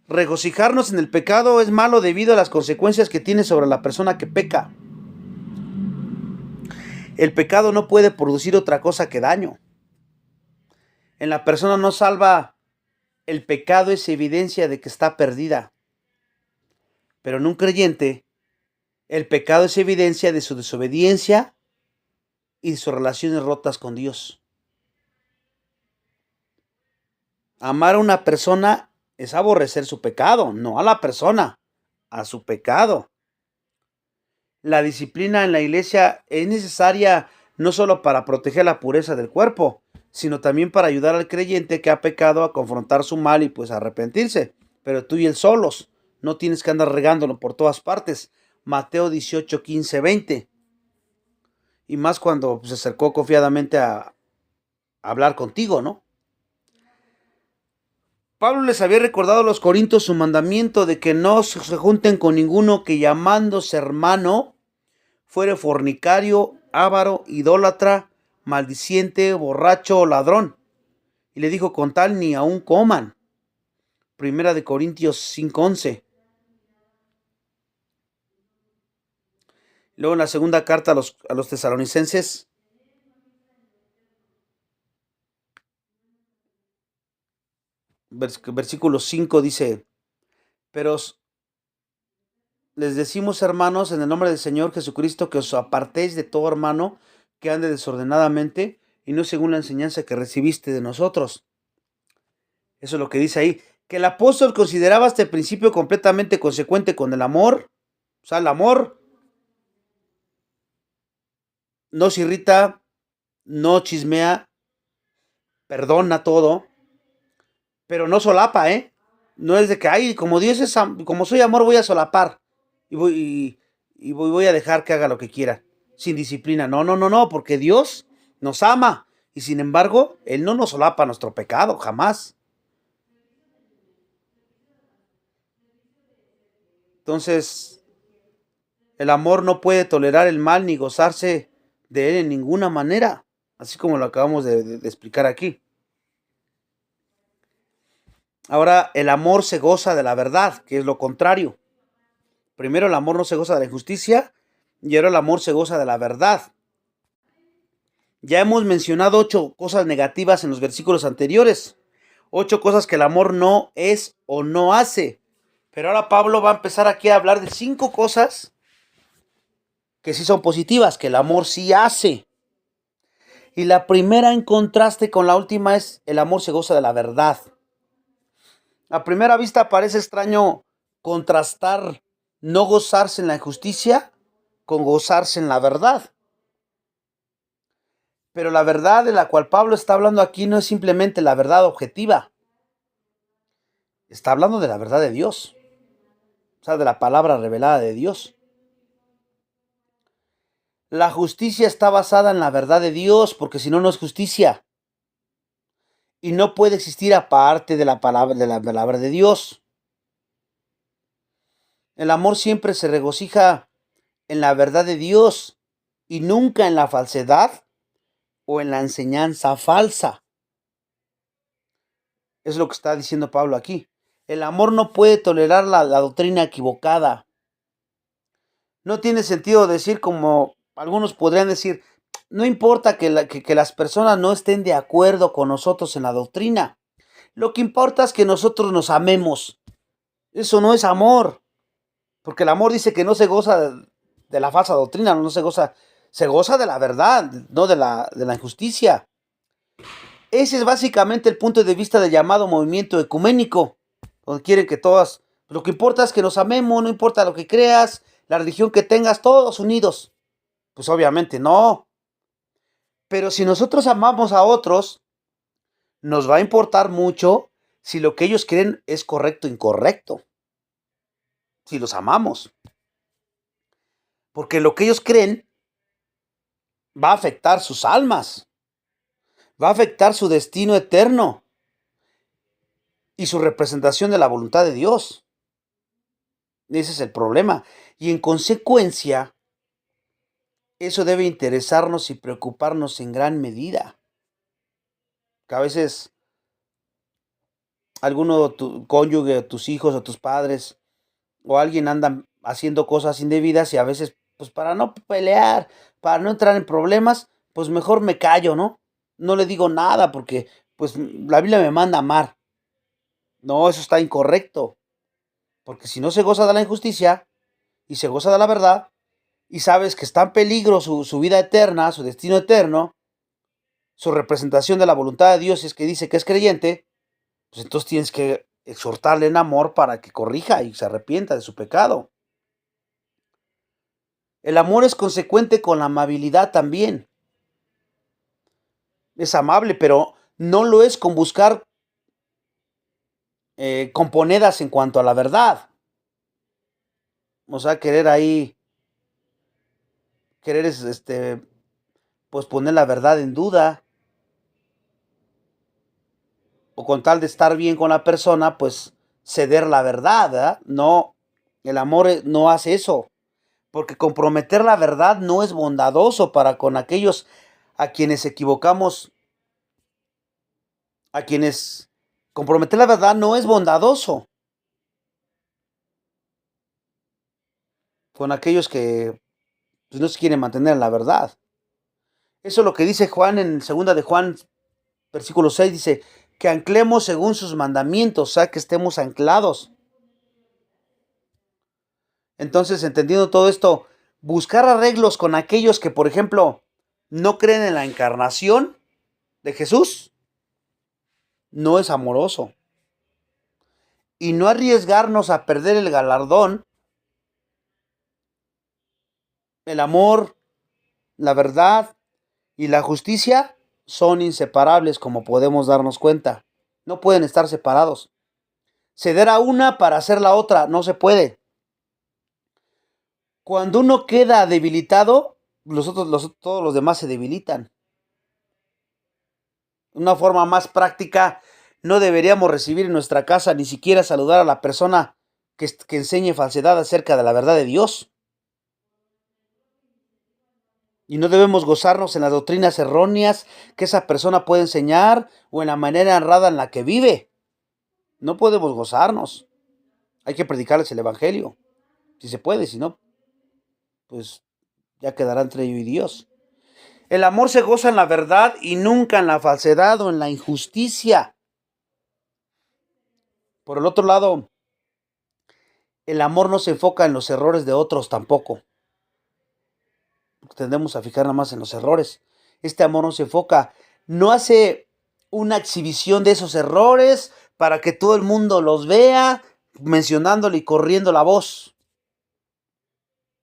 Regocijarnos en el pecado es malo debido a las consecuencias que tiene sobre la persona que peca. El pecado no puede producir otra cosa que daño. En la persona no salva, el pecado es evidencia de que está perdida. Pero en un creyente, el pecado es evidencia de su desobediencia y de sus relaciones rotas con Dios. Amar a una persona es aborrecer su pecado, no a la persona, a su pecado. La disciplina en la iglesia es necesaria no solo para proteger la pureza del cuerpo, sino también para ayudar al creyente que ha pecado a confrontar su mal y pues arrepentirse. Pero tú y él solos, no tienes que andar regándolo por todas partes. Mateo 18, 15, 20. Y más cuando se acercó confiadamente a hablar contigo, ¿no? Pablo les había recordado a los corintios su mandamiento de que no se junten con ninguno que llamándose hermano fuere fornicario, avaro, idólatra, maldiciente, borracho o ladrón. Y le dijo, con tal ni aún coman. Primera de Corintios 5:11. Luego en la segunda carta a los tesalonicenses, versículo 5 dice, pero les decimos, hermanos, en el nombre del Señor Jesucristo, que os apartéis de todo hermano que ande desordenadamente y no según la enseñanza que recibiste de nosotros. Eso es lo que dice ahí. Que el apóstol consideraba este principio completamente consecuente con el amor. O sea, el amor no se irrita, no chismea, perdona todo, pero no solapa, ¿eh? No es de que, ay, como Dios es, como soy amor, voy a solapar y voy a dejar que haga lo que quiera, sin disciplina. No, no, no, no, porque Dios nos ama y sin embargo, Él no nos solapa nuestro pecado, jamás. Entonces, el amor no puede tolerar el mal ni gozarse de él en ninguna manera, así como lo acabamos de explicar aquí. Ahora, el amor se goza de la verdad, que es lo contrario. Primero el amor no se goza de la injusticia y ahora el amor se goza de la verdad. Ya hemos mencionado 8 cosas negativas en los versículos anteriores. 8 cosas que el amor no es o no hace. Pero ahora Pablo va a empezar aquí a hablar de 5 cosas que sí son positivas, que el amor sí hace. Y la primera en contraste con la última es el amor se goza de la verdad. A primera vista parece extraño contrastar no gozarse en la injusticia con gozarse en la verdad. Pero la verdad de la cual Pablo está hablando aquí no es simplemente la verdad objetiva. Está hablando de la verdad de Dios. O sea, de la palabra revelada de Dios. La justicia está basada en la verdad de Dios, porque si no, no es justicia. Y no puede existir aparte de la palabra de Dios. El amor siempre se regocija en la verdad de Dios y nunca en la falsedad o en la enseñanza falsa. Es lo que está diciendo Pablo aquí. El amor no puede tolerar la doctrina equivocada. No tiene sentido decir, como algunos podrían decir, no importa que las personas no estén de acuerdo con nosotros en la doctrina. Lo que importa es que nosotros nos amemos. Eso no es amor. Porque el amor dice que no se goza de la falsa doctrina, no se goza de la verdad, no de la injusticia. Ese es básicamente el punto de vista del llamado movimiento ecuménico, donde quieren que todas, lo que importa es que nos amemos, no importa lo que creas, la religión que tengas, todos unidos. Pues obviamente no. Pero si nosotros amamos a otros, nos va a importar mucho si lo que ellos creen es correcto o incorrecto. Si los amamos. Porque lo que ellos creen va a afectar sus almas. Va a afectar su destino eterno y su representación de la voluntad de Dios. Ese es el problema. Y en consecuencia, eso debe interesarnos y preocuparnos en gran medida. Que a veces alguno, tu cónyuge, o tus hijos, o tus padres, o alguien andan haciendo cosas indebidas y a veces, pues para no pelear, para no entrar en problemas, pues mejor me callo, ¿no? No le digo nada porque, pues la Biblia me manda a amar. No, eso está incorrecto, porque si no se goza de la injusticia y se goza de la verdad, y sabes que está en peligro su vida eterna, su destino eterno, su representación de la voluntad de Dios, si es que dice que es creyente, pues entonces tienes que exhortarle en amor para que corrija y se arrepienta de su pecado. El amor es consecuente con la amabilidad también. Es amable, pero no lo es con buscar componedas en cuanto a la verdad. O sea, querer pues poner la verdad en duda, o con tal de estar bien con la persona, pues ceder la verdad, ¿verdad? No, el amor no hace eso, porque comprometer la verdad no es bondadoso para con aquellos a quienes equivocamos, a quienes comprometer la verdad no es bondadoso con aquellos que pues, no se quieren mantener en la verdad. Eso es lo que dice Juan en segunda de Juan, versículo 6, dice que anclemos según sus mandamientos, o sea, que estemos anclados. Entonces, entendiendo todo esto, buscar arreglos con aquellos que, por ejemplo, no creen en la encarnación de Jesús, no es amoroso. Y no arriesgarnos a perder el galardón, el amor, la verdad y la justicia son inseparables, como podemos darnos cuenta. No pueden estar separados. Ceder a una para hacer la otra no se puede. Cuando uno queda debilitado, todos los demás se debilitan. Una forma más práctica, no deberíamos recibir en nuestra casa ni siquiera saludar a la persona que enseñe falsedad acerca de la verdad de Dios. Y no debemos gozarnos en las doctrinas erróneas que esa persona puede enseñar o en la manera honrada en la que vive. No podemos gozarnos. Hay que predicarles el Evangelio. Si se puede, si no, pues ya quedará entre ellos y Dios. El amor se goza en la verdad y nunca en la falsedad o en la injusticia. Por el otro lado, el amor no se enfoca en los errores de otros tampoco. Tendemos a fijar nada más en los errores. Este amor no se enfoca, no hace una exhibición de esos errores para que todo el mundo los vea, mencionándole y corriendo la voz.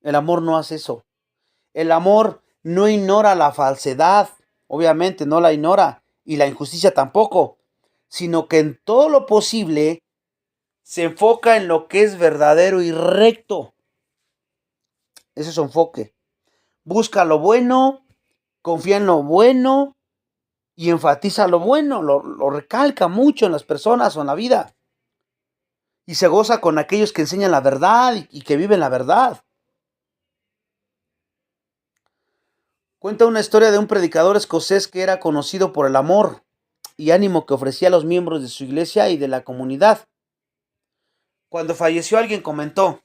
El amor no hace eso. El amor no ignora la falsedad, obviamente no la ignora, y la injusticia tampoco, sino que en todo lo posible se enfoca en lo que es verdadero y recto. Ese es su enfoque. Busca lo bueno, confía en lo bueno y enfatiza lo bueno, lo recalca mucho en las personas o en la vida. Y se goza con aquellos que enseñan la verdad y que viven la verdad. Cuenta una historia de un predicador escocés que era conocido por el amor y ánimo que ofrecía a los miembros de su iglesia y de la comunidad. Cuando falleció alguien comentó: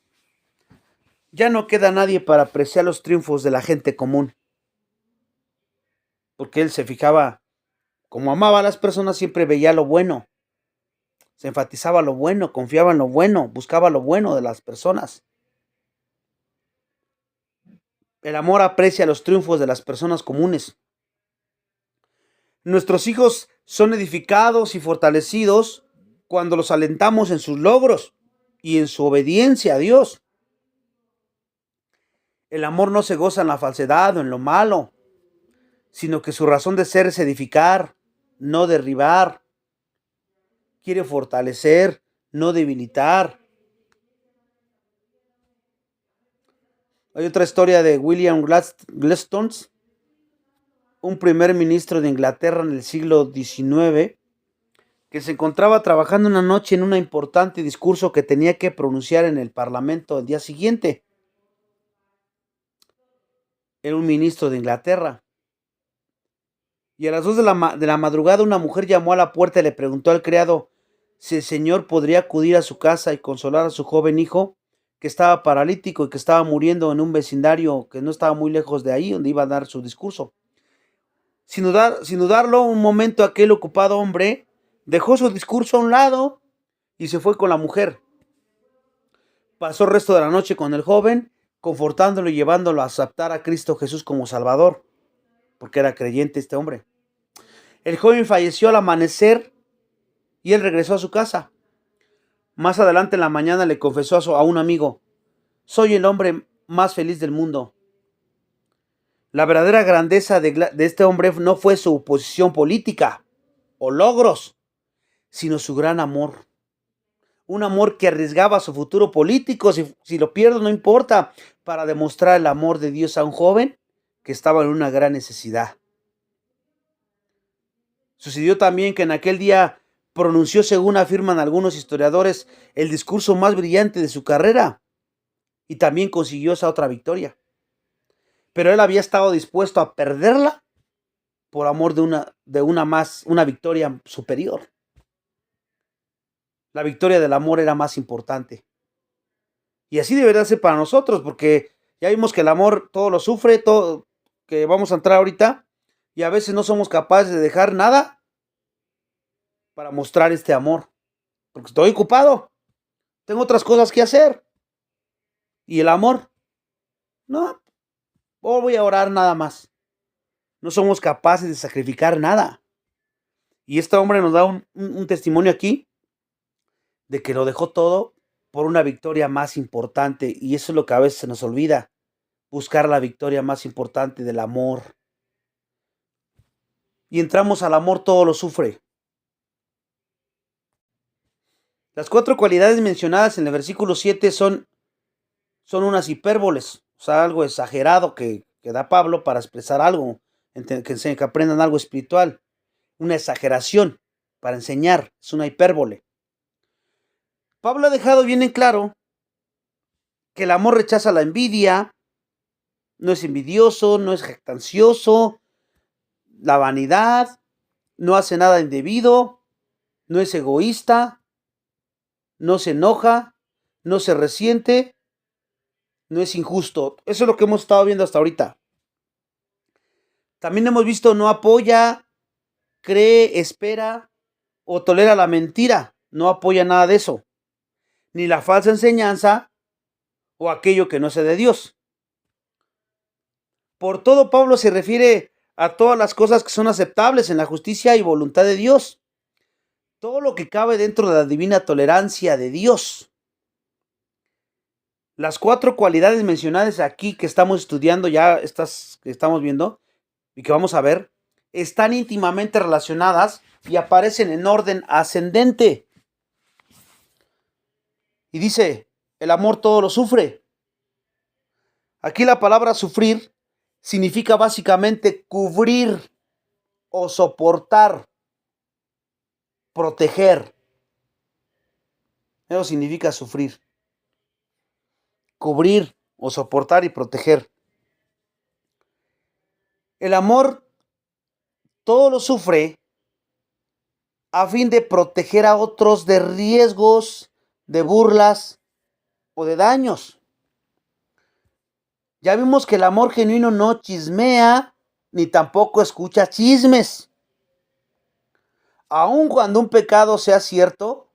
ya no queda nadie para apreciar los triunfos de la gente común. Porque él se fijaba, como amaba a las personas, siempre veía lo bueno. Se enfatizaba lo bueno, confiaba en lo bueno, buscaba lo bueno de las personas. El amor aprecia los triunfos de las personas comunes. Nuestros hijos son edificados y fortalecidos cuando los alentamos en sus logros y en su obediencia a Dios. El amor no se goza en la falsedad o en lo malo, sino que su razón de ser es edificar, no derribar. Quiere fortalecer, no debilitar. Hay otra historia de William Gladstone, un primer ministro de Inglaterra en el siglo XIX, que se encontraba trabajando una noche en un importante discurso que tenía que pronunciar en el Parlamento el día siguiente. Era un ministro de Inglaterra. Y a las 2 de la madrugada una mujer llamó a la puerta y le preguntó al criado: si el Señor podría acudir a su casa y consolar a su joven hijo, que estaba paralítico y que estaba muriendo en un vecindario que no estaba muy lejos de ahí, donde iba a dar su discurso. Sin dudarlo, un momento aquel ocupado hombre dejó su discurso a un lado y se fue con la mujer. Pasó el resto de la noche con el joven, confortándolo y llevándolo a aceptar a Cristo Jesús como Salvador, porque era creyente este hombre. El joven falleció al amanecer y él regresó a su casa. Más adelante en la mañana le confesó a un amigo: soy el hombre más feliz del mundo. La verdadera grandeza de este hombre no fue su posición política o logros, sino su gran amor. Un amor que arriesgaba su futuro político, si lo pierdo no importa, para demostrar el amor de Dios a un joven que estaba en una gran necesidad. Sucedió también que en aquel día pronunció, según afirman algunos historiadores, el discurso más brillante de su carrera y también consiguió esa otra victoria. Pero él había estado dispuesto a perderla por amor de una victoria superior. La victoria del amor era más importante. Y así debería ser para nosotros, porque ya vimos que el amor todo lo sufre, todo que vamos a entrar ahorita, y a veces no somos capaces de dejar nada para mostrar este amor, porque estoy ocupado, tengo otras cosas que hacer. Y el amor, no, voy a orar nada más. No somos capaces de sacrificar nada. Y este hombre nos da un testimonio aquí de que lo dejó todo por una victoria más importante. Y eso es lo que a veces se nos olvida, buscar la victoria más importante del amor. Y entramos al amor, todo lo sufre. Las 4 cualidades mencionadas en el versículo 7 son unas hipérboles, o sea, algo exagerado que da Pablo para expresar algo, que aprendan algo espiritual. Una exageración para enseñar, es una hipérbole. Pablo ha dejado bien en claro que el amor rechaza la envidia, no es envidioso, no es jactancioso, la vanidad, no hace nada indebido, no es egoísta, no se enoja, no se resiente, no es injusto. Eso es lo que hemos estado viendo hasta ahorita. También hemos visto no apoya, cree, espera o tolera la mentira. No apoya nada de eso. Ni la falsa enseñanza o aquello que no sea de Dios. Por todo, Pablo se refiere a todas las cosas que son aceptables en la justicia y voluntad de Dios. Todo lo que cabe dentro de la divina tolerancia de Dios. Las 4 cualidades mencionadas aquí que estamos estudiando, ya estas que estamos viendo y que vamos a ver, están íntimamente relacionadas y aparecen en orden ascendente. Y dice, el amor todo lo sufre. Aquí la palabra sufrir significa básicamente cubrir o soportar, proteger. Eso significa sufrir. Cubrir o soportar y proteger. El amor todo lo sufre a fin de proteger a otros de riesgos, de burlas o de daños. Ya vimos que el amor genuino no chismea ni tampoco escucha chismes. Aun cuando un pecado sea cierto,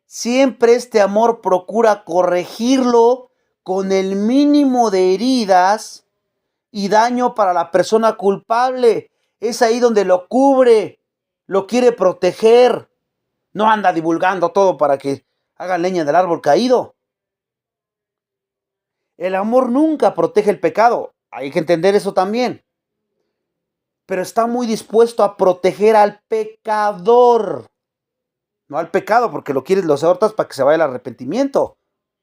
siempre este amor procura corregirlo con el mínimo de heridas y daño para la persona culpable. Es ahí donde lo cubre, lo quiere proteger. No anda divulgando todo para que hagan leña del árbol caído. El amor nunca protege el pecado. Hay que entender eso también. Pero está muy dispuesto a proteger al pecador. No al pecado, porque lo quieres, lo exhortas para que se vaya el arrepentimiento.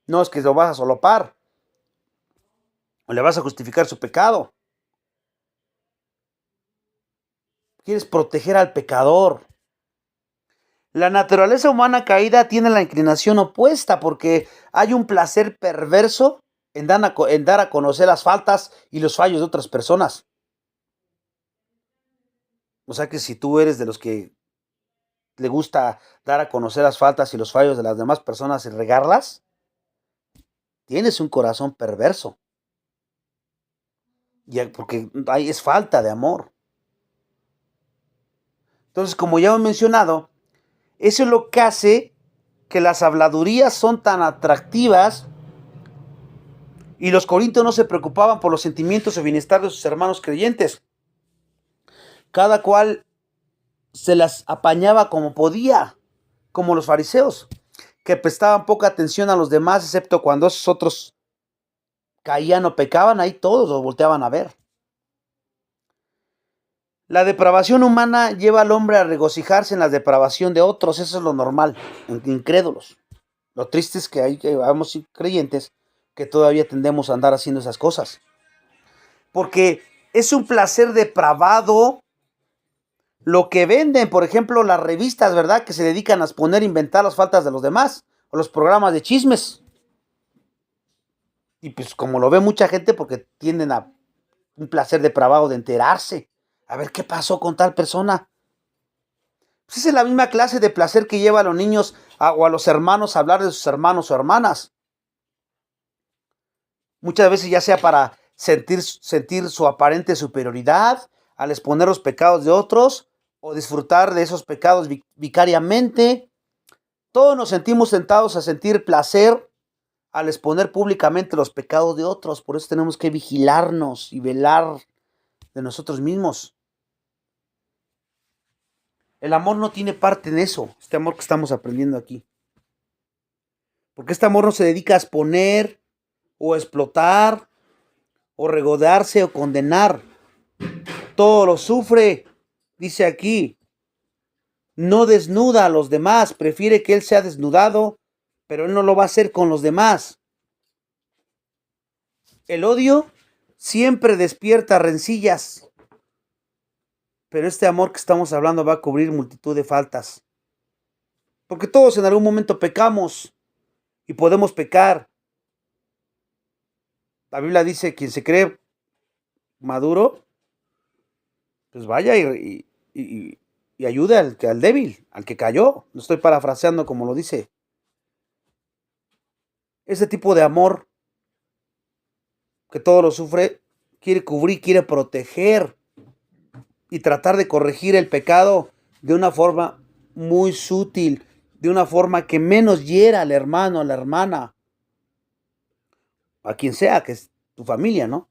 No es que lo vas a solopar. O le vas a justificar su pecado. Quieres proteger al pecador. La naturaleza humana caída tiene la inclinación opuesta porque hay un placer perverso en dar a conocer las faltas y los fallos de otras personas. O sea que si tú eres de los que le gusta dar a conocer las faltas y los fallos de las demás personas y regarlas, tienes un corazón perverso. Porque ahí es falta de amor. Entonces, como ya he mencionado, eso es lo que hace que las habladurías son tan atractivas, y los corintios no se preocupaban por los sentimientos o bienestar de sus hermanos creyentes. Cada cual se las apañaba como podía, como los fariseos, que prestaban poca atención a los demás, excepto cuando esos otros caían o pecaban, ahí todos los volteaban a ver. La depravación humana lleva al hombre a regocijarse en la depravación de otros, eso es lo normal, incrédulos. Lo triste es que hay creyentes que todavía tendemos a andar haciendo esas cosas. Porque es un placer depravado lo que venden, por ejemplo, las revistas, ¿verdad? Que se dedican a exponer, inventar las faltas de los demás, o los programas de chismes. Y pues como lo ve mucha gente, porque tienden a un placer depravado de enterarse. A ver qué pasó con tal persona. Pues esa es la misma clase de placer que lleva a los niños o a los hermanos a hablar de sus hermanos o hermanas. Muchas veces ya sea para sentir su aparente superioridad, al exponer los pecados de otros, o disfrutar de esos pecados vicariamente. Todos nos sentimos tentados a sentir placer al exponer públicamente los pecados de otros. Por eso tenemos que vigilarnos y velar de nosotros mismos. El amor no tiene parte en eso, este amor que estamos aprendiendo aquí. Porque este amor no se dedica a exponer o explotar o regodearse o condenar. Todo lo sufre, dice aquí. No desnuda a los demás, prefiere que él sea desnudado, pero él no lo va a hacer con los demás. El odio siempre despierta rencillas, pero este amor que estamos hablando va a cubrir multitud de faltas. Porque todos en algún momento pecamos y podemos pecar. La Biblia dice, quien se cree maduro, pues vaya y ayude al débil, al que cayó. No estoy parafraseando como lo dice. Ese tipo de amor que todo lo sufre, quiere cubrir, quiere proteger y tratar de corregir el pecado de una forma muy sutil, de una forma que menos hiera al hermano, a la hermana, a quien sea, que es tu familia, ¿no?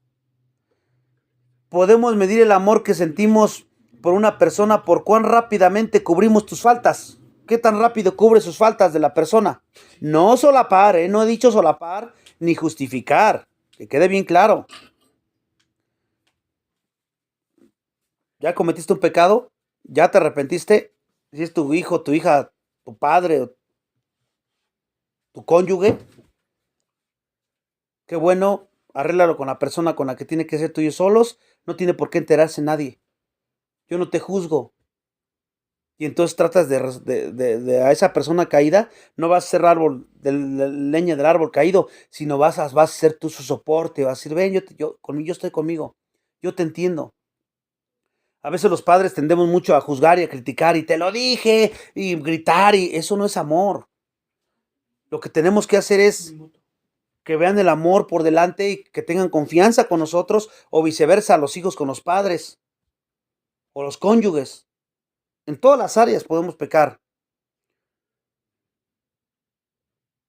Podemos medir el amor que sentimos por una persona por cuán rápidamente cubrimos tus faltas. ¿Qué tan rápido cubres sus faltas de la persona? No solapar, no he dicho solapar ni justificar. Que quede bien claro. ¿Ya cometiste un pecado? ¿Ya te arrepentiste? Si es tu hijo, tu hija, tu padre, tu cónyuge, qué bueno, arréglalo con la persona con la que tiene que ser tuyos solos. No tiene por qué enterarse nadie. Yo no te juzgo. Y entonces tratas de a esa persona caída, no vas a ser árbol de leña del árbol caído, sino vas a ser tú su soporte, vas a decir, ven, yo estoy conmigo, yo te entiendo. A veces los padres tendemos mucho a juzgar y a criticar, y te lo dije, y gritar, y eso no es amor. Lo que tenemos que hacer es que vean el amor por delante y que tengan confianza con nosotros, o viceversa, los hijos con los padres, o los cónyuges. En todas las áreas podemos pecar.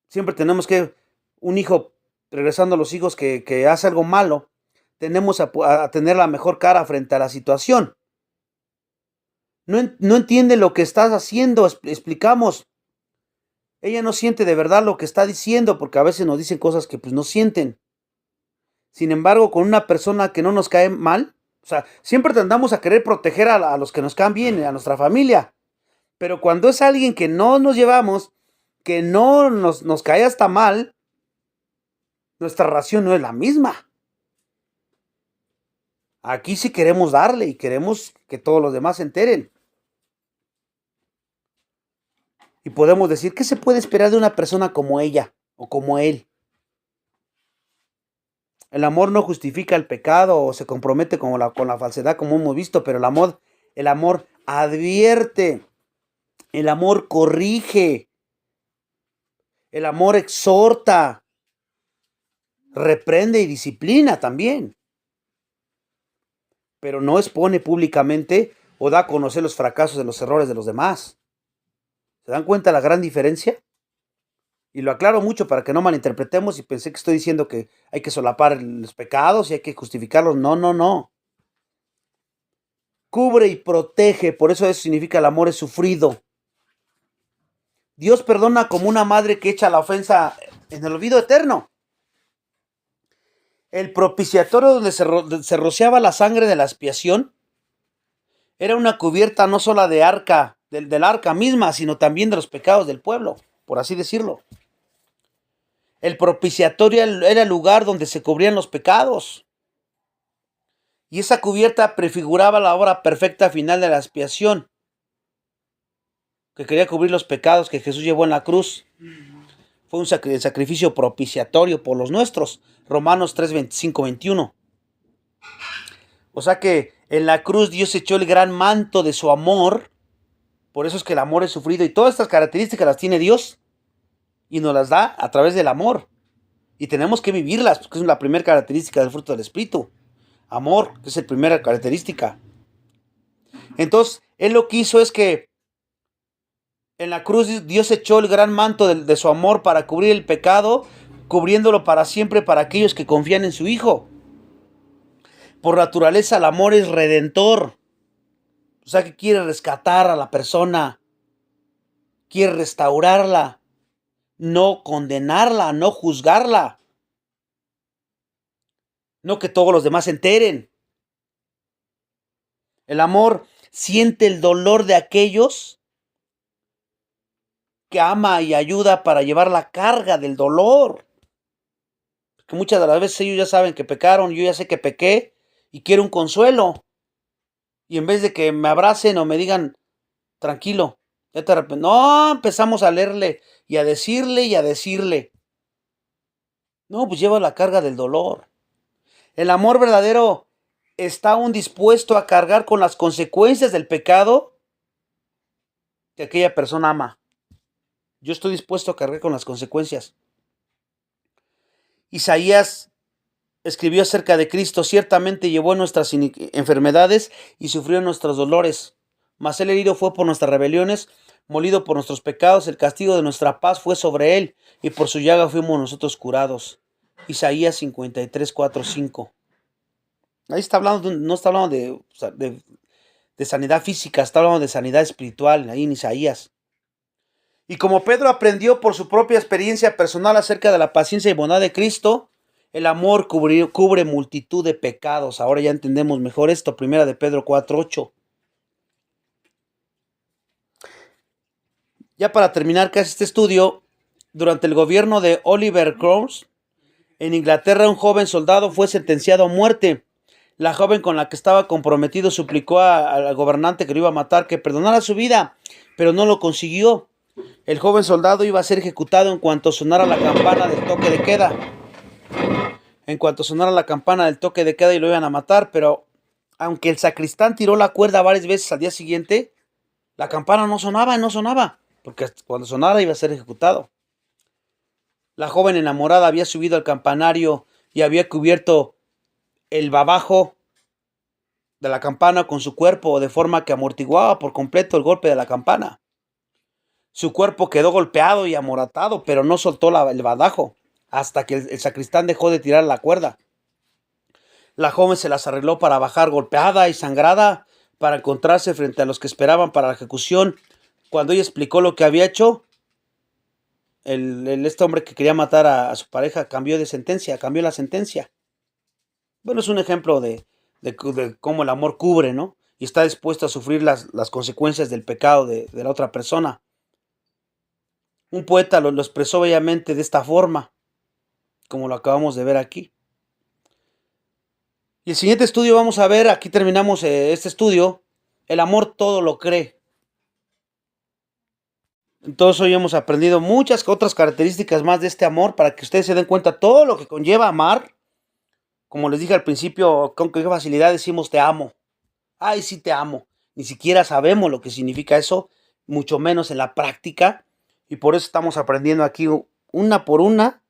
Siempre tenemos que, un hijo, regresando a los hijos que hace algo malo, tenemos a tener la mejor cara frente a la situación. No entiende lo que estás haciendo, explicamos. Ella no siente de verdad lo que está diciendo, porque a veces nos dicen cosas que pues no sienten. Sin embargo, con una persona que no nos cae mal, o sea, siempre tendamos a querer proteger a los que nos caen bien, a nuestra familia. Pero cuando es alguien que no nos llevamos, que no nos cae hasta mal, nuestra ración no es la misma. Aquí sí queremos darle y queremos que todos los demás se enteren. Y podemos decir, ¿qué se puede esperar de una persona como ella o como él? El amor no justifica el pecado o se compromete con la falsedad, como hemos visto, pero el amor advierte El amor corrige. El amor exhorta, reprende y disciplina también. Pero no expone públicamente o da a conocer los fracasos de los errores de los demás. ¿Se dan cuenta la gran diferencia? Y lo aclaro mucho para que no malinterpretemos y pensé que estoy diciendo que hay que solapar los pecados y hay que justificarlos. No, no, no. Cubre y protege, por eso significa el amor es sufrido. Dios perdona como una madre que echa la ofensa en el olvido eterno. El propiciatorio donde se rociaba la sangre de la expiación era una cubierta no solo de arca, del arca misma, sino también de los pecados del pueblo, por así decirlo. El propiciatorio era el lugar donde se cubrían los pecados. Y esa cubierta prefiguraba la obra perfecta final de la expiación, que quería cubrir los pecados que Jesús llevó en la cruz. Fue un sacrificio propiciatorio por los nuestros. Romanos 3, 25, 21. O sea que en la cruz Dios echó el gran manto de su amor. Por eso es que el amor es sufrido. Y todas estas características las tiene Dios. Y nos las da a través del amor. Y tenemos que vivirlas, porque es la primera característica del fruto del Espíritu. Amor, que es la primera característica. Entonces, Él lo que hizo es que en la cruz Dios echó el gran manto de su amor para cubrir el pecado, cubriéndolo para siempre para aquellos que confían en su Hijo. Por naturaleza el amor es redentor. O sea que quiere rescatar a la persona, quiere restaurarla, no condenarla, no juzgarla, no que todos los demás se enteren. El amor siente el dolor de aquellos que ama y ayuda para llevar la carga del dolor. Porque muchas de las veces ellos ya saben que pecaron, yo ya sé que pequé y quiero un consuelo. Y en vez de que me abracen o me digan, tranquilo, ya te arrepientes. No, empezamos a leerle y a decirle y a decirle. No, pues lleva la carga del dolor. El amor verdadero está aún dispuesto a cargar con las consecuencias del pecado que aquella persona ama. Yo estoy dispuesto a cargar con las consecuencias. Isaías escribió acerca de Cristo: ciertamente llevó nuestras enfermedades y sufrió nuestros dolores. Mas él herido fue por nuestras rebeliones, molido por nuestros pecados, el castigo de nuestra paz fue sobre él, y por su llaga fuimos nosotros curados. Isaías 53, 4, 5. Ahí está hablando, no está hablando de sanidad física, está hablando de sanidad espiritual, ahí en Isaías. Y como Pedro aprendió por su propia experiencia personal acerca de la paciencia y bondad de Cristo, el amor cubre multitud de pecados. Ahora ya entendemos mejor esto. Primera de Pedro 4:8. Ya para terminar casi este estudio, durante el gobierno de Oliver Cromwell, en Inglaterra, un joven soldado fue sentenciado a muerte. La joven con la que estaba comprometido suplicó al gobernante que lo iba a matar que perdonara su vida, pero no lo consiguió. El joven soldado iba a ser ejecutado en cuanto sonara la campana del toque de queda. En cuanto sonara la campana del toque de queda y lo iban a matar, pero aunque el sacristán tiró la cuerda varias veces al día siguiente, la campana no sonaba, porque cuando sonara iba a ser ejecutado. La joven enamorada había subido al campanario y había cubierto el babajo de la campana con su cuerpo, de forma que amortiguaba por completo el golpe de la campana. Su cuerpo quedó golpeado y amoratado, pero no soltó el badajo hasta que el sacristán dejó de tirar la cuerda. La joven se las arregló para bajar golpeada y sangrada, para encontrarse frente a los que esperaban para la ejecución. Cuando ella explicó lo que había hecho, este hombre que quería matar a su pareja cambió la sentencia. Bueno, es un ejemplo de cómo el amor cubre, ¿no? Y está dispuesto a sufrir las consecuencias del pecado de la otra persona. Un poeta lo expresó bellamente de esta forma, como lo acabamos de ver aquí. Y el siguiente estudio vamos a ver, aquí terminamos este estudio, el amor todo lo cree. Entonces hoy hemos aprendido muchas otras características más de este amor para que ustedes se den cuenta todo lo que conlleva amar. Como les dije al principio, con qué facilidad decimos te amo. Ay, sí te amo. Ni siquiera sabemos lo que significa eso, mucho menos en la práctica, y por eso estamos aprendiendo aquí una por una,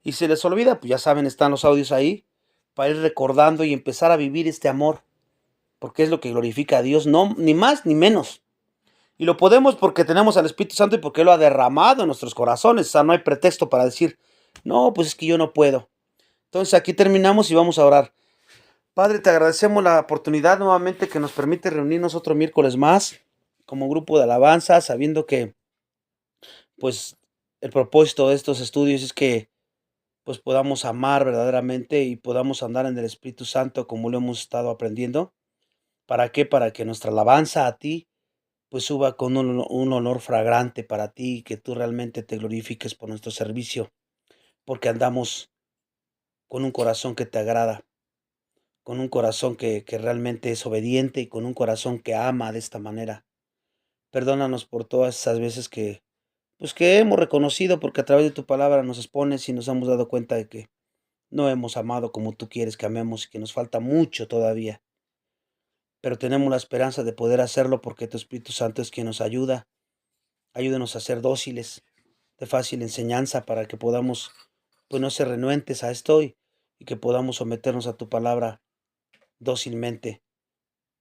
y se les olvida, pues ya saben, están los audios ahí, para ir recordando y empezar a vivir este amor, porque es lo que glorifica a Dios, no, ni más ni menos. Y lo podemos porque tenemos al Espíritu Santo y porque Él lo ha derramado en nuestros corazones. O sea, no hay pretexto para decir, no, pues es que yo no puedo. Entonces aquí terminamos y vamos a orar. Padre, te agradecemos la oportunidad nuevamente que nos permite reunirnos otro miércoles más como grupo de alabanza, sabiendo que pues el propósito de estos estudios es que pues podamos amar verdaderamente y podamos andar en el Espíritu Santo como lo hemos estado aprendiendo. ¿Para qué? Para que nuestra alabanza a ti pues suba con un olor fragrante para ti y que tú realmente te glorifiques por nuestro servicio, porque andamos con un corazón que te agrada, con un corazón que realmente es obediente y con un corazón que ama de esta manera. Perdónanos por todas esas veces que, pues que hemos reconocido, porque a través de tu palabra nos expones y nos hemos dado cuenta de que no hemos amado como tú quieres que amemos y que nos falta mucho todavía. Pero tenemos la esperanza de poder hacerlo porque tu Espíritu Santo es quien nos ayuda. Ayúdanos a ser dóciles, de fácil enseñanza, para que podamos, pues no ser renuentes a esto y que podamos someternos a tu palabra dócilmente,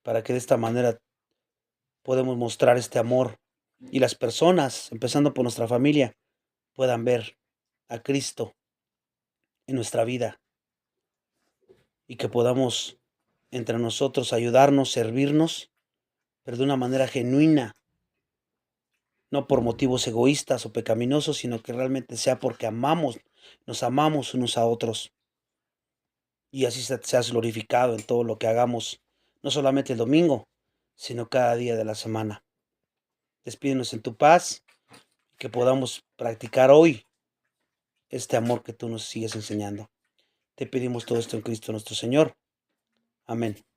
para que de esta manera podamos mostrar este amor y las personas, empezando por nuestra familia, puedan ver a Cristo en nuestra vida y que podamos entre nosotros ayudarnos, servirnos, pero de una manera genuina, no por motivos egoístas o pecaminosos, sino que realmente sea porque amamos, nos amamos unos a otros. Y así seas glorificado en todo lo que hagamos, no solamente el domingo, sino cada día de la semana. Despídenos en tu paz, que podamos practicar hoy este amor que tú nos sigues enseñando. Te pedimos todo esto en Cristo nuestro Señor. Amén.